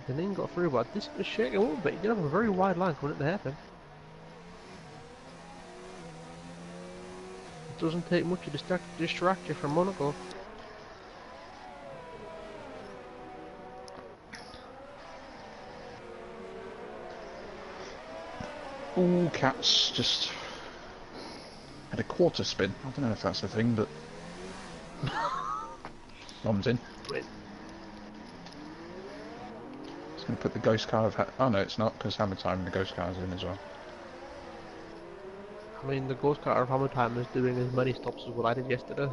Deneen got through, but this was shaking a little bit. He did have a very wide line coming at the hairpin. It doesn't take much to distract you from Monaco. Ooh, Cat's just had a quarter spin. I don't know if that's a thing, but Rom's in. Wait. It's going to put the ghost car of... Oh no, it's not, because Hammer Time and the ghost car's in as well. I mean, the ghost car of Hammer Time is doing as many stops as what I did yesterday.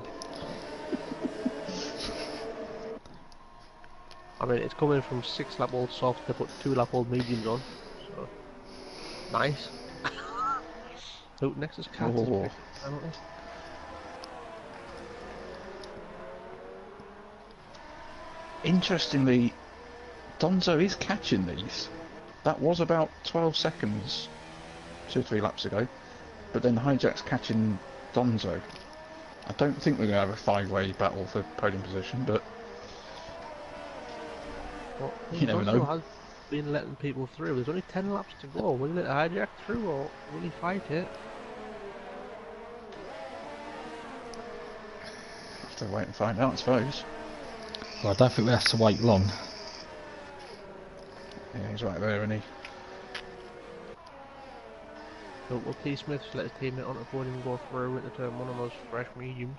I mean, it's coming from 6-lap old soft to put 2-lap old mediums on. So, nice. So, next is Cat. Oh. Interestingly, Donzo is catching these. That was about 12 seconds 2 or 3 laps ago, but then Hijack's catching Donzo. I don't think we're going to have a 5-way battle for podium position, but well, you never know. Has been letting people through. There's only 10 laps to go. Will he let Hijack through, or will he fight it? Have to wait and find out, I suppose. Well, I don't think we have to wait long. Yeah, he's right there, isn't he? So, will T. Smith let his teammate on the podium go through into turn one of those fresh mediums?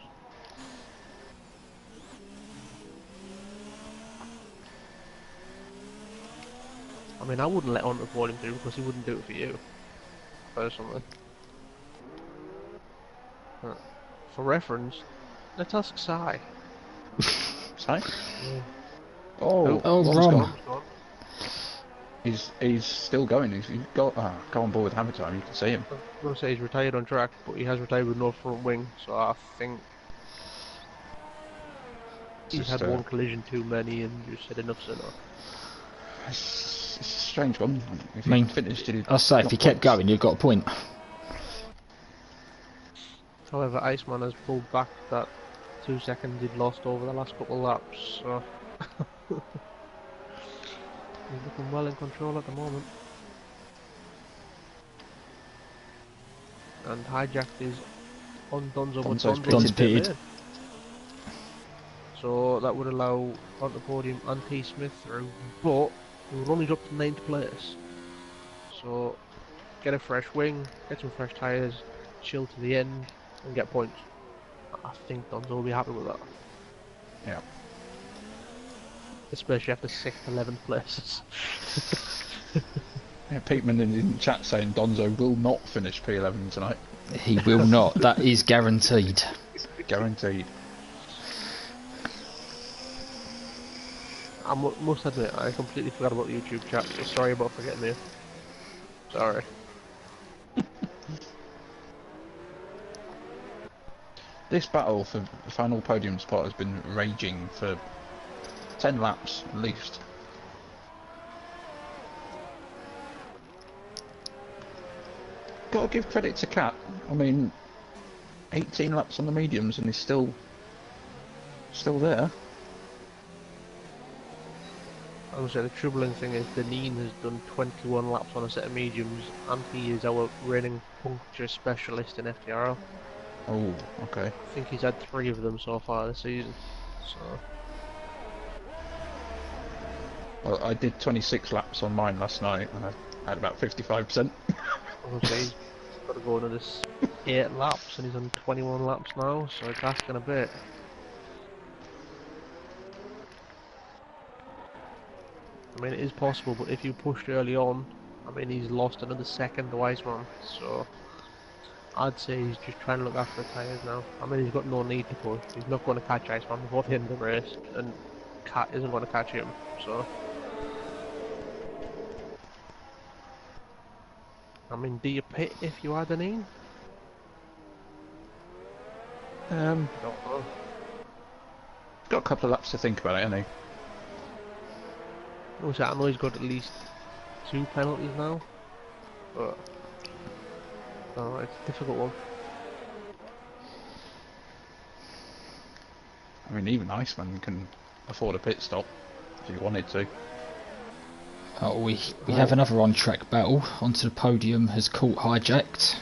I mean, I wouldn't let on the podium through because he wouldn't do it for you, personally. For reference, let's ask Sai. Sai? Yeah. Oh, Ron. He's still going. He's got go on board with Hammer Time. You can see him. I was going to say he's retired on track, but he has retired with no front wing, so I think he's had one collision too many and just said enough's enough. It's a strange one. If I mean, he finished, I'll say if he kept going, you've got a point. However, Iceman has pulled back that 2 seconds he'd lost over the last couple of laps, so he's looking well in control at the moment. And Hijacked is on Donzo, but Don's pitted. So that would allow on the podium and T. Smith through, but we're only up to 9th place. So get a fresh wing, get some fresh tyres, chill to the end, and get points. I think Donzo will be happy with that. Yeah. Especially after 6th, 11th places. Yeah, Peteman in chat saying Donzo will not finish P11 tonight. He will not. That is guaranteed. guaranteed. I must admit, I completely forgot about the YouTube chat, so sorry about forgetting you. Sorry. This battle for the final podium spot has been raging for 10 laps at least. Gotta give credit to Cat. I mean, 18 laps on the mediums and he's still there. I was say the troubling thing is Deneen has done 21 laps on a set of mediums, and he is our reigning puncture specialist in FTRL. Oh, okay. I think he's had 3 of them so far this season. So Well, I did 26 laps on mine last night and I had about 55%. I was say he's got to go another 8 laps, and he's on 21 laps now, so it's asking a bit. I mean, it is possible, but if you pushed early on, I mean, he's lost another second to Iceman, so I'd say he's just trying to look after the tyres now. I mean, he's got no need to push. He's not going to catch Iceman before the end of the race, and Cat isn't going to catch him, so... I mean, do you pit if you are Deneen? Don't know. Got a couple of laps to think about it, hasn't he? I know he's got at least 2 penalties now, but it's a difficult one. I mean, even Iceman can afford a pit stop if he wanted to. Oh, we have another on-track battle. Onto the podium has caught hijacked.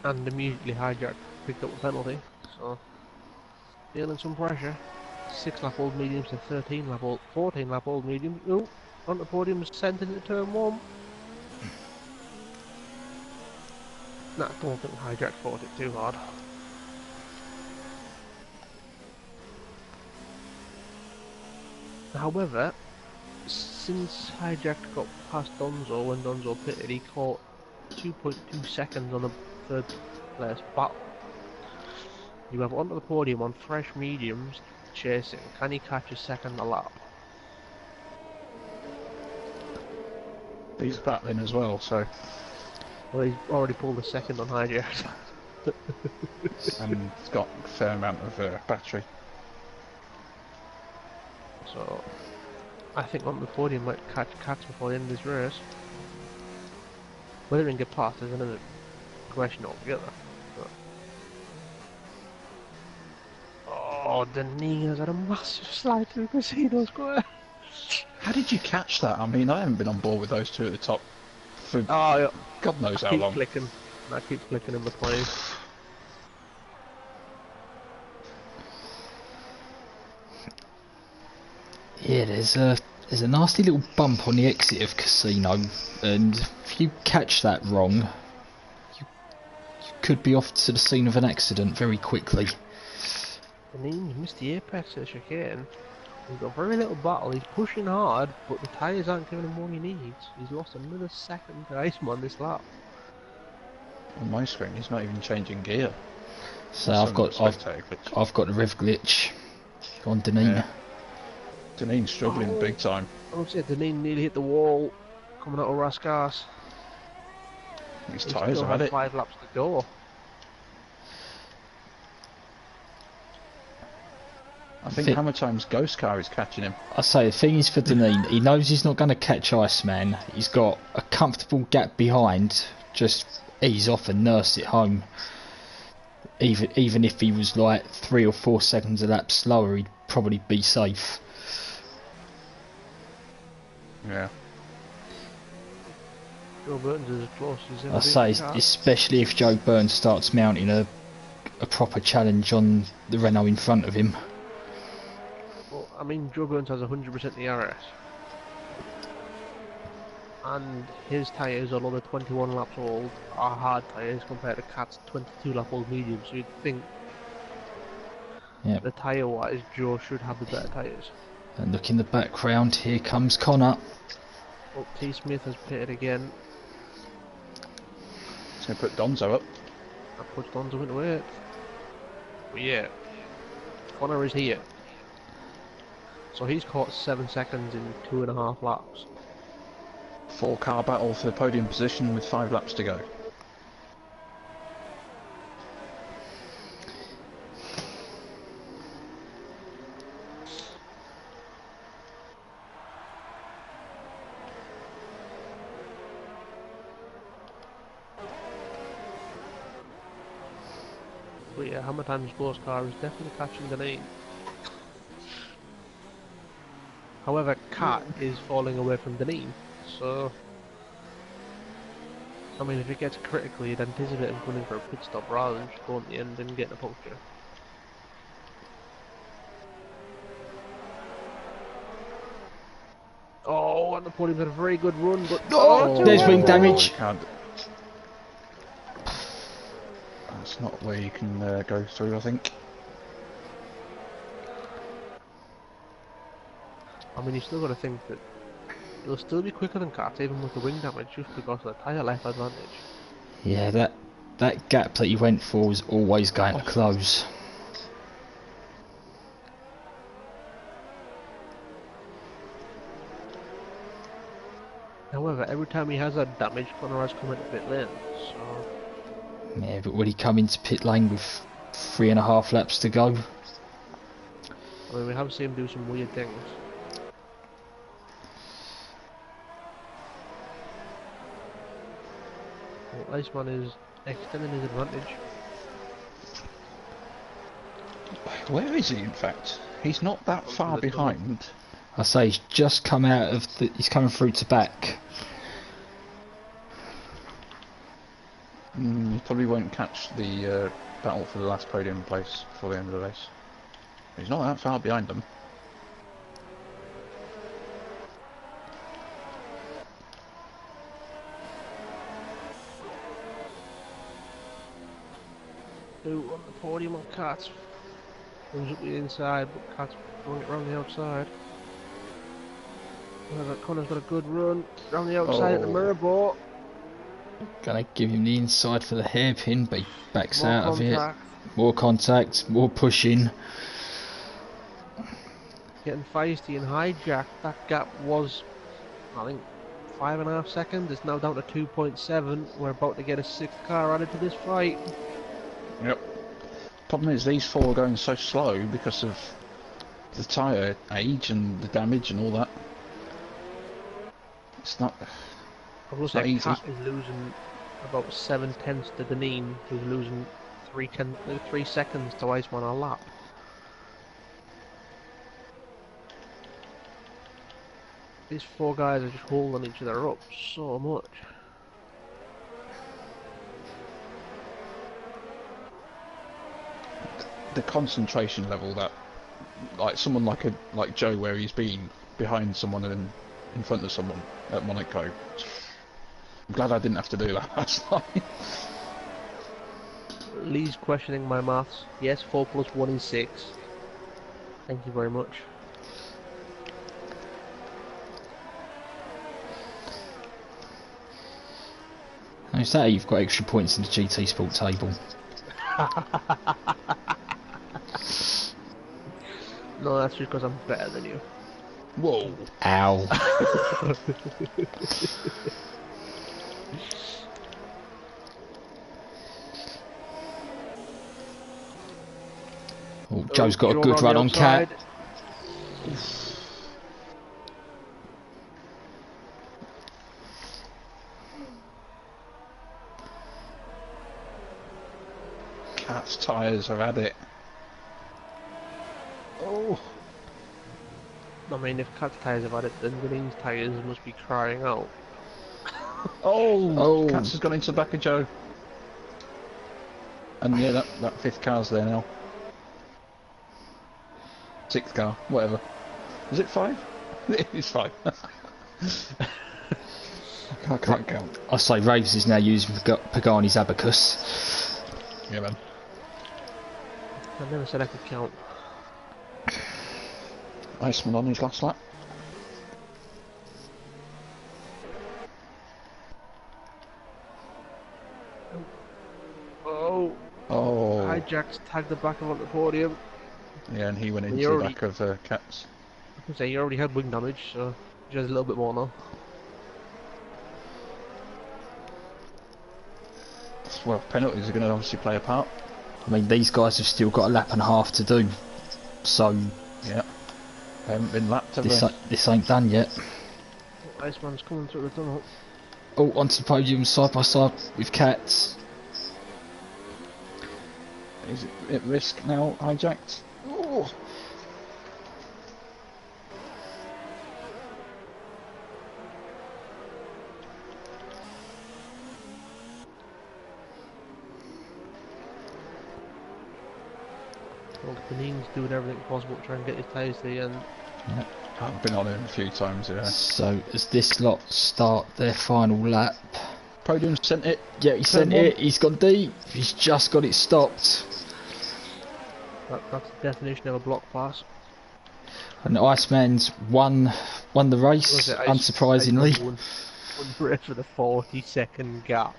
And immediately hijacked, picked up a penalty, so feeling some pressure. 6 lap old mediums to 14 lap old mediums. Oh, on the podium sent into turn 1. Nah, I don't think hijack fought it too hard. However, since hijack got past Donzo when Donzo pitted, he caught 2.2 seconds on the 3rd place battle. You have onto the podium on fresh mediums chasing. Can he catch a second a lap? He's battling as well, so... Well, he's already pulled a second on hijack. and it's got a fair amount of battery. So, I think on the podium might catch Cats before the end of this race. Whether he can get past is another question altogether. But... Oh, Deneen has had a massive slide through Casino Square. How did you catch that? I mean, I haven't been on board with those two at the top for Yeah. God knows how keep long. Clicking. I keep clicking in between. Yeah, there's a nasty little bump on the exit of Casino, and if you catch that wrong, you could be off to the scene of an accident very quickly. Deneen's missed the apex of the chicane. He's got very little battle, he's pushing hard, but the tyres aren't giving him what he needs. He's lost another second to Iceman this lap. On my screen, he's not even changing gear. So I've got the rev glitch on Deneen. Yeah. Deneen's struggling big time. I would say Deneen nearly hit the wall coming out of Rascas. His He tyres still have had had it. 5 laps to go. I think Hammer Time's Ghost Car is catching him. I say the thing is for Deneen, he knows he's not going to catch Iceman. He's got a comfortable gap behind. Just ease off and nurse it home. Even if he was like 3 or 4 seconds a lap slower, he'd probably be safe. Yeah. Joe Burton's is as close as ever. I say, especially if Joe Burns starts mounting a proper challenge on the Renault in front of him. Well, I mean, Joe Burns has 100% ERS. And his tyres, although they're 21 laps old, are hard tyres compared to Cat's 22 lap old medium, so you'd think the tyre wise Joe should have the better tyres. And look in the background, here comes Connor. Oh, T. Smith has pitted again. He's going to put Donzo up. I pushed Donzo into it. But yeah, Connor is here. So he's caught 7 seconds in 2.5 laps. 4-car battle for the podium position with 5 laps to go. But yeah, Hammer Time Sports Car is definitely catching the lead. However, Cat is falling away from Deneen, so... I mean, if it gets critical, you'd anticipate him running for a pit stop rather than just going to the end and getting a puncture. Oh, and the podium's had a very good run, but... Oh, there's wing damage. That's not where you can go through, I think. I mean, you still got to think that he'll still be quicker than Cat, even with the wing damage, just because of the tyre life advantage. Yeah, that gap that you went for was always going to close. However, every time he has that damage, Connor has come into pit lane, so... Yeah, but would he come into pit lane with 3.5 laps to go? I mean, we have seen him do some weird things. Well, Iceman is extending his advantage. Where is he, in fact? He's not that far behind. I say he's just come out of the... He's coming through to back. You probably won't catch the battle for the last podium place before the end of the race. He's not that far behind them. Who on the podium on Cat? Comes up the inside, but Cat's throwing it around the outside. However, Connor's got a good run around the outside at the mirror ball. Gonna give him the inside for the hairpin, but he backs out of it. Contact. More contact, more pushing. Getting feisty and hijacked. That gap was, I think, 5.5 seconds. It's now down to 2.7. We're about to get a 6th car added to this fight. Yep. Problem is, these 4 are going so slow because of the tyre age and the damage and all that. It's not. I will say Cat is losing about 7/10 to Deneen, who's losing 3 seconds to Iceman a lap. These 4 guys are just holding each other up so much. The concentration level that, like someone like Joe, where he's been behind someone and in front of someone at Monaco. I'm glad I didn't have to do that last night. Lee's questioning my maths. Yes, 4 plus 1 is 6. Thank you very much. How's that you've got extra points in the GT Sport table? No, that's just because I'm better than you. Whoa. Ow. Oh, Joe's got a good run on Cat. Cat's tyres have had it. Oh. I mean, if Cat's tyres have had it, then Deneen's tyres must be crying out. Oh. Cat's has gone into the back of Joe. And yeah, that 5th car's there now. 6th car, whatever. Is it 5? It is 5. I can't count. I say Raves is now using Pagani's abacus. Yeah, man. I never said I could count. Iceman on his last lap. Oh! Oh. Ajax tagged the back of on the podium. Yeah, and he went Well, into you the already- back of Cats. I can say he already had wing damage, so he has a little bit more now. Well, penalties are going to obviously play a part. I mean, these guys have still got a lap and a half to do, so Yeah. They haven't been lapped, have they? this ain't done yet. Iceman's coming through the tunnel. Oh, onto the podium side by side with Cats. Is it at risk now, hijacked? Oh. Well, Benin's doing everything possible to try and get his tyres to the end. Yeah. I've been on him a few times, yeah. So as this lot start their final lap, Podium sent it. yeah, he sent Turn one. it. He's gone deep. He's just got it stopped. That's the definition of a block pass. And Iceman's won the race, Was it unsurprisingly. Iceman won race with a 40-second gap.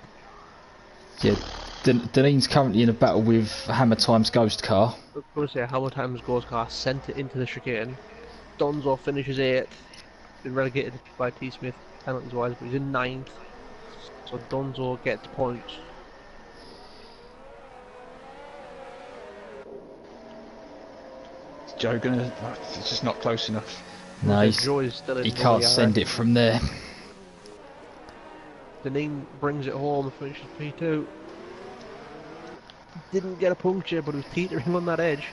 Yeah, Deneen's currently in a battle with Hammer Time's Ghost Car. I was going to say, Hammer Time's Ghost Car sent it into the chicane. Donzo finishes 8th. Been relegated by T. Smith penalties wise, but he's in 9th. So Donzo gets points. Is Joe gonna? It's just not close enough. No, Joe is still in he money, can't I send reckon. it from there. Deneen brings it home and finishes P2. Didn't get a puncture, but he was teetering on that edge.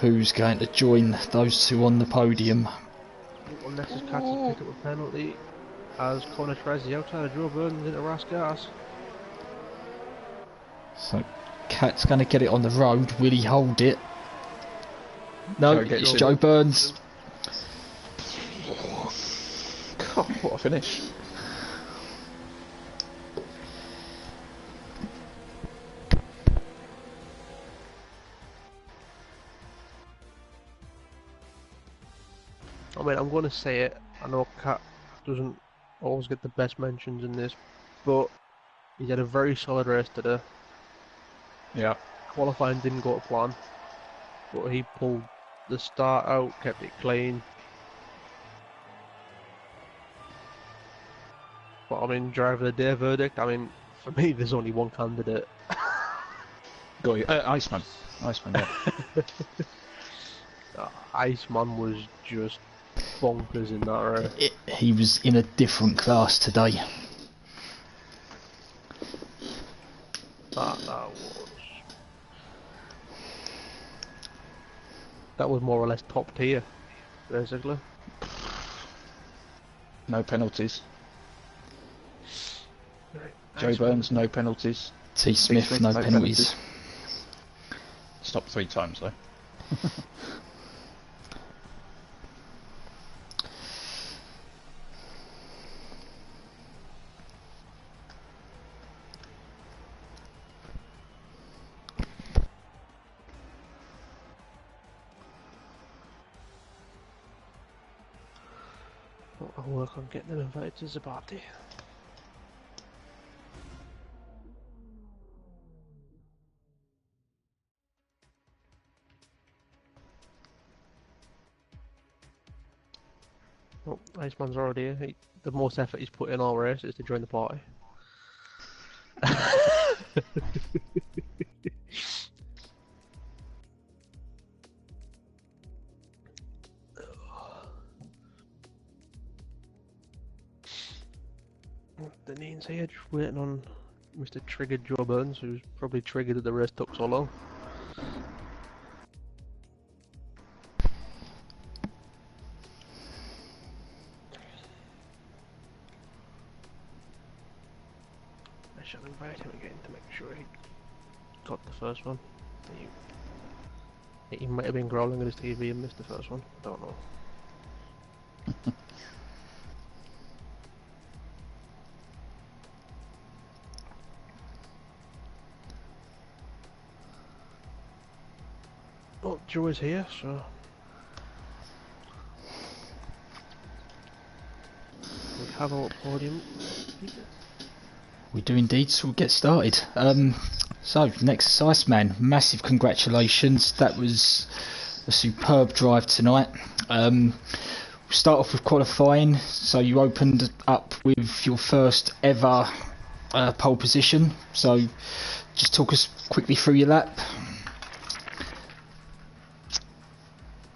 Who's going to join those two on the podium? Unless his cat's picked up a penalty, as Connor tries the outside of Joe Burns into Rascars. So Cat's going to get it on the road. Will he hold it? No, Joe gets it's it. Joe Burns. God, what a finish! I mean, I'm going to say it. I know Cat doesn't always get the best mentions in this, but he's had a very solid race today. Yeah. Qualifying didn't go to plan, but he pulled the start out, kept it clean. But I mean, driver of the day verdict, I mean, for me, there's only one candidate. Go Iceman. Iceman, yeah. Iceman was just bonkers in that race. He was in a different class today. That was more or less top tier, basically. No penalties. Right, Joe Iceman. Burns, no penalties. T. Smith, Smith, no no penalties. Stopped 3 times though. I'll work on getting them invited to the party. Oh, Iceman's already here. The most effort he's put in all race is to join the party. Deneen's here, just waiting on Mr. Triggered Joe Burns, who's probably triggered that the race took so long. I shall invite him again to make sure he got the first one. He might have been growling at his TV and missed the first one. I don't know. Oh, Joe is here, so have a podium. We do indeed, so we'll get started. So, next Iceman, massive congratulations. That was a superb drive tonight. We'll start off with qualifying. So you opened up with your first ever pole position. So just talk us quickly through your lap.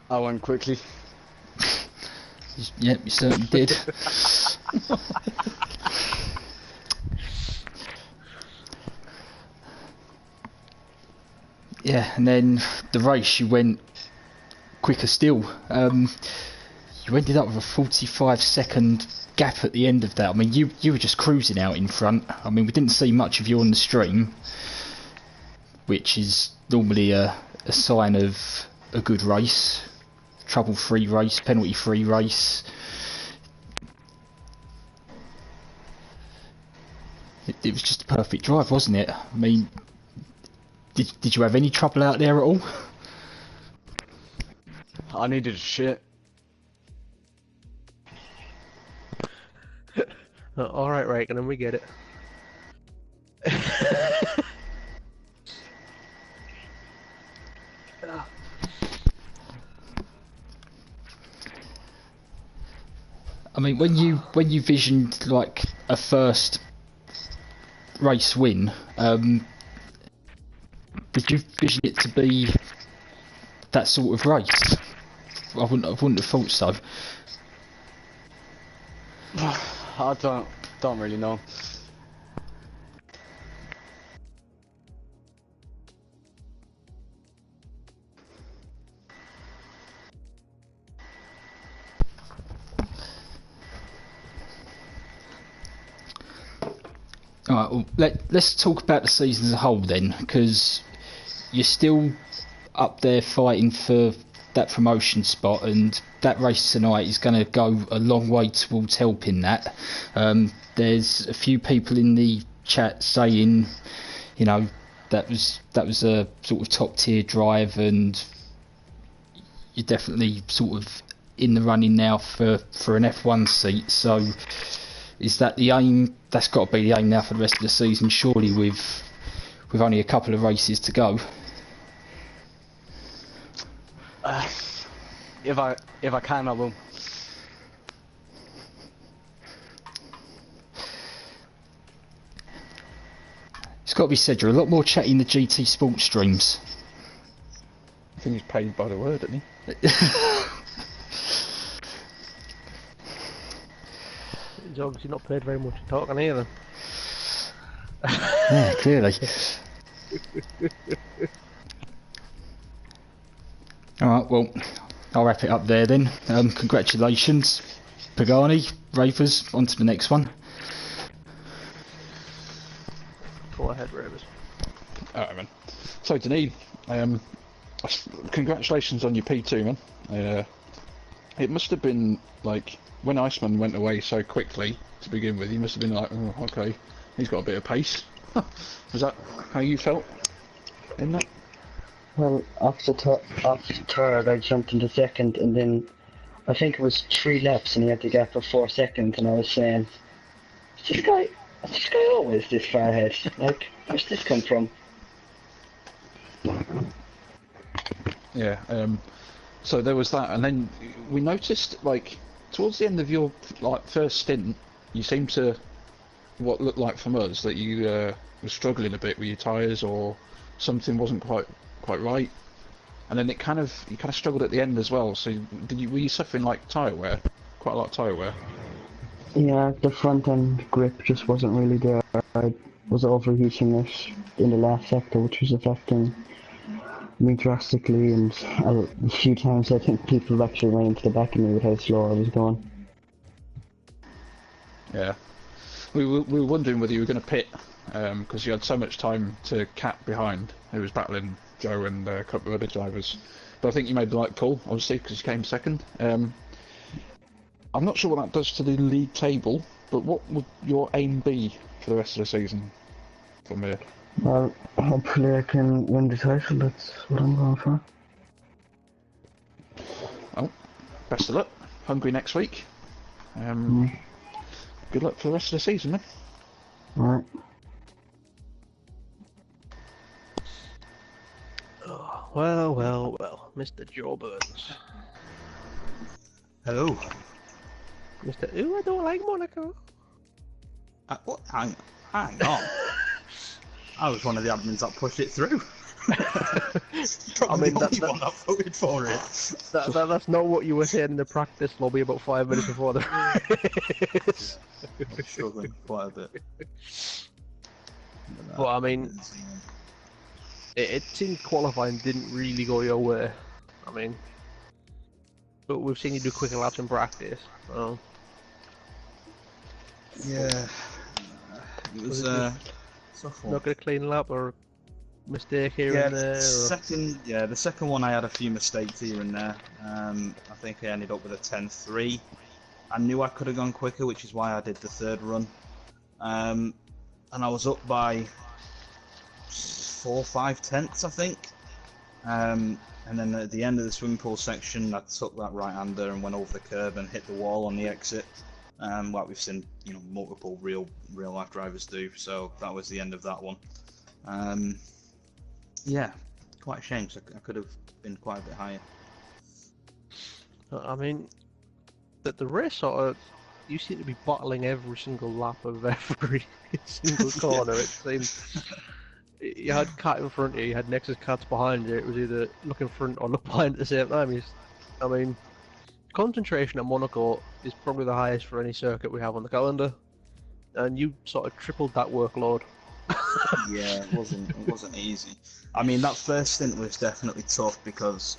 I went quickly. Yep, you certainly did. Yeah, and then the race you went quicker still. You ended up with a 45-second gap at the end of that. I mean, you were just cruising out in front. I mean, we didn't see much of you on the stream, which is normally a sign of a good race. Trouble-free race, penalty-free race. It was just a perfect drive, wasn't it? I mean, did you have any trouble out there at all? I needed shit. Alright, Reagan, and we get it. I mean, when you visioned like a first race win, did you vision it to be that sort of race? I wouldn't have thought so. I don't really know. Alright, well, let's talk about the season as a whole then, because you're still up there fighting for that promotion spot, and that race tonight is going to go a long way towards helping that. There's a few people in the chat saying, you know, that was a sort of top tier drive, and you're definitely sort of in the running now for an F1 seat. So is that the aim? That's got to be the aim now for the rest of the season, surely, with only a couple of races to go. If I can, I will. It's got to be said, you're a lot more chatty in the GT Sports streams. I think he's paid by the word, isn't he? He's obviously not paid very much for talking either. Yeah, clearly. Alright, well, I'll wrap it up there then. Congratulations, Pagani, Ravers, on to the next one. Go ahead, Ravers. Alright, man. So, Deneen, congratulations on your P2, man. It must have been, like, when Iceman went away so quickly to begin with, you must have been like, oh, okay, he's got a bit of pace. Was that how you felt in that? Well, after third, I jumped into second, and then I think it was 3 laps, and he had the gap of 4 seconds, and I was saying, is this guy always this far ahead? Like, where's this come from? Yeah, so there was that, and then we noticed, like, towards the end of your, like, first stint, you seemed to, what looked like from us, that you were struggling a bit with your tyres, or something wasn't quite right, and then you kind of struggled at the end as well. So were you suffering like tyre wear, quite a lot of tyre wear? Yeah, the front end grip just wasn't really there. I was overheating it in the last sector, which was affecting me drastically, and a few times I think people actually ran into the back of me with how slow I was going. Yeah, we were wondering whether you were going to pit, because you had so much time to cap behind, who was battling Joe and a couple of other drivers. But I think you made the right call, obviously, because you came second. I'm not sure what that does to the league table, but what would your aim be for the rest of the season from here? Well, hopefully I can win the title, that's what I'm going for. Well, best of luck. Hungary next week. Good luck for the rest of the season, man. Alright. Oh, well, Mr. Joe Burns. Hello. Mr. Ooh, I don't like Monaco. What? Hang on. I was one of the admins that pushed it through. Probably I mean, the only one that voted for it. That's not what you were saying in the practice lobby about 5 minutes before the race. I'm struggling quite a bit. But I mean, it seemed qualifying didn't really go your way. I mean, but we've seen you do quicker laps in practice. So. Yeah. It was tough one. Not gonna clean lap or mistake here Yeah, and there. the second one I had a few mistakes here and there. I think I ended up with a 10.3. I knew I could have gone quicker, which is why I did the third run. And I was up by 4-5 tenths, I think. And then at the end of the swimming pool section, I took that right-hander and went over the curb and hit the wall on the exit. Like we've seen, multiple real life drivers do. So that was the end of that one. Yeah, quite a shame. So I could have been quite a bit higher. I mean, the race sort of, you seem to be bottling every single lap of every single corner. It seemed you had Cat in front of you, you had Nexus Cats behind you. It was either look in front or look behind at the same time. I mean, concentration at Monaco is probably the highest for any circuit we have on the calendar, and you sort of tripled that workload. Yeah, it wasn't easy. I mean, that first stint was definitely tough because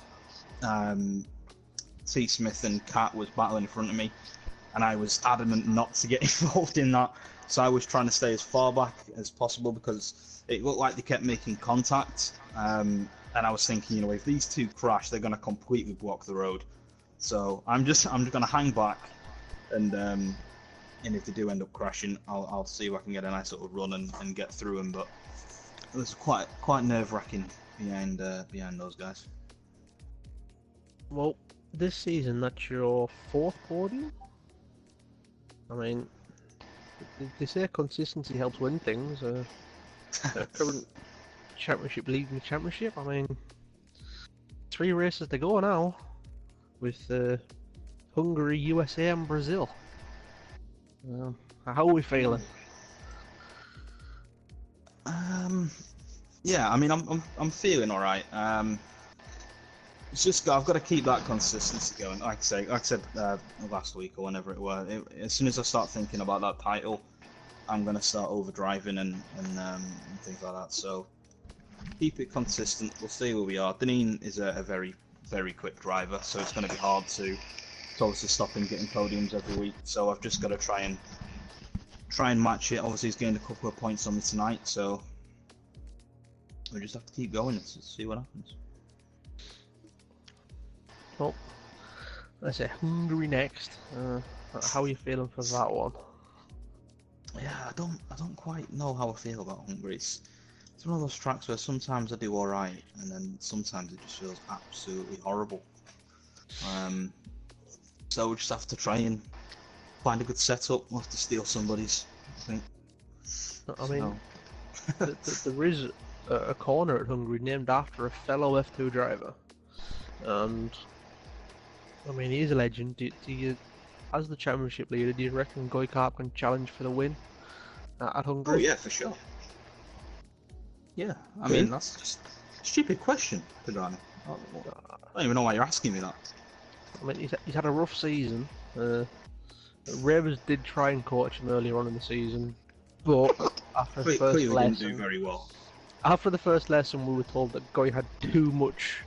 T. Smith and Kat was battling in front of me, and I was adamant not to get involved in that. So I was trying to stay as far back as possible because it looked like they kept making contact. And I was thinking, if these two crash, they're going to completely block the road. So I'm just going to hang back, and if they do end up crashing, I'll see if I can get a nice little run and get through them. But it was quite nerve-wracking behind those guys. Well, this season that's your 4th podium. I mean, they say consistency helps win things. Current championship leading the championship. I mean, 3 races to go now, with Hungary, USA, and Brazil. How are we feeling? Yeah, I mean, I'm feeling all right. It's just I've got to keep that consistency going. Like I said last week or whenever it was. As soon as I start thinking about that title, I'm gonna start overdriving and things like that. So keep it consistent. We'll see where we are. Deneen is a very, very quick driver, so it's going to be hard to obviously stop him getting podiums every week. So I've just got to try and match it. Obviously, he's gained a couple of points on me tonight, so we just have to keep going and see what happens. Well, let's say Hungary next. How are you feeling for that one? Yeah, I don't quite know how I feel about Hungary. It's one of those tracks where sometimes I do all right, and then sometimes it just feels absolutely horrible. So we just have to try and find a good setup. We'll have to steal somebody's, I think. I mean, there is a corner at Hungary named after a fellow F2 driver, and I mean, he's a legend. Do you, as the championship leader, do you reckon Goikart can challenge for the win at Hungary? Oh yeah, for sure. Yeah, I mean, that's just a stupid question, Pagani. I don't even know why you're asking me that. I mean, he's had a rough season. Ravers did try and coach him earlier on in the season, but after the first lesson, didn't do very well. After the first lesson, we were told that Goy had too much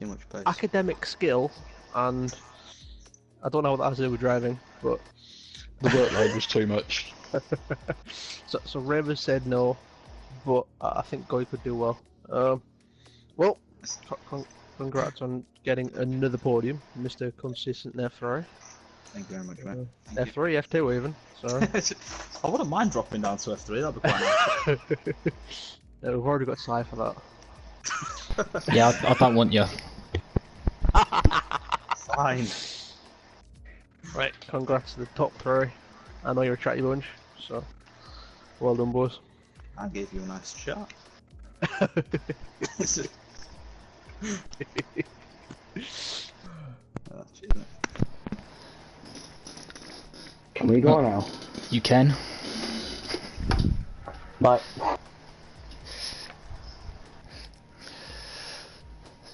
pace. academic skill, and I don't know what that has to do with driving, but The workload was too much. so Ravers said no, but I think Goy could do well. Well, congrats on getting another podium, Mr. Consistent F3. Thank you very much, mate. F3, F2 even. Sorry. I wouldn't mind dropping down to F3. That'd be quite nice. Yeah, we've already got Sai for that. Yeah, I don't want you. Fine. Right, congrats to the top 3. I know you're a chatty bunch, so well done, boys. I gave you a nice shot. Oh, cheers, mate. Can we go now? You can. Bye.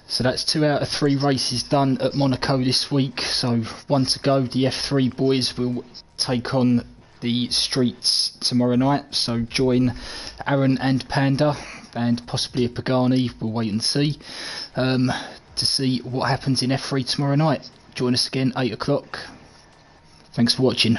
So that's 2 out of 3 races done at Monaco this week. So 1 to go. The F3 boys will take on the streets tomorrow night. So join Aaron and Panda and possibly a Pagani. We'll wait and see. To see what happens in F3 tomorrow night. Join us again 8 o'clock. Thanks for watching.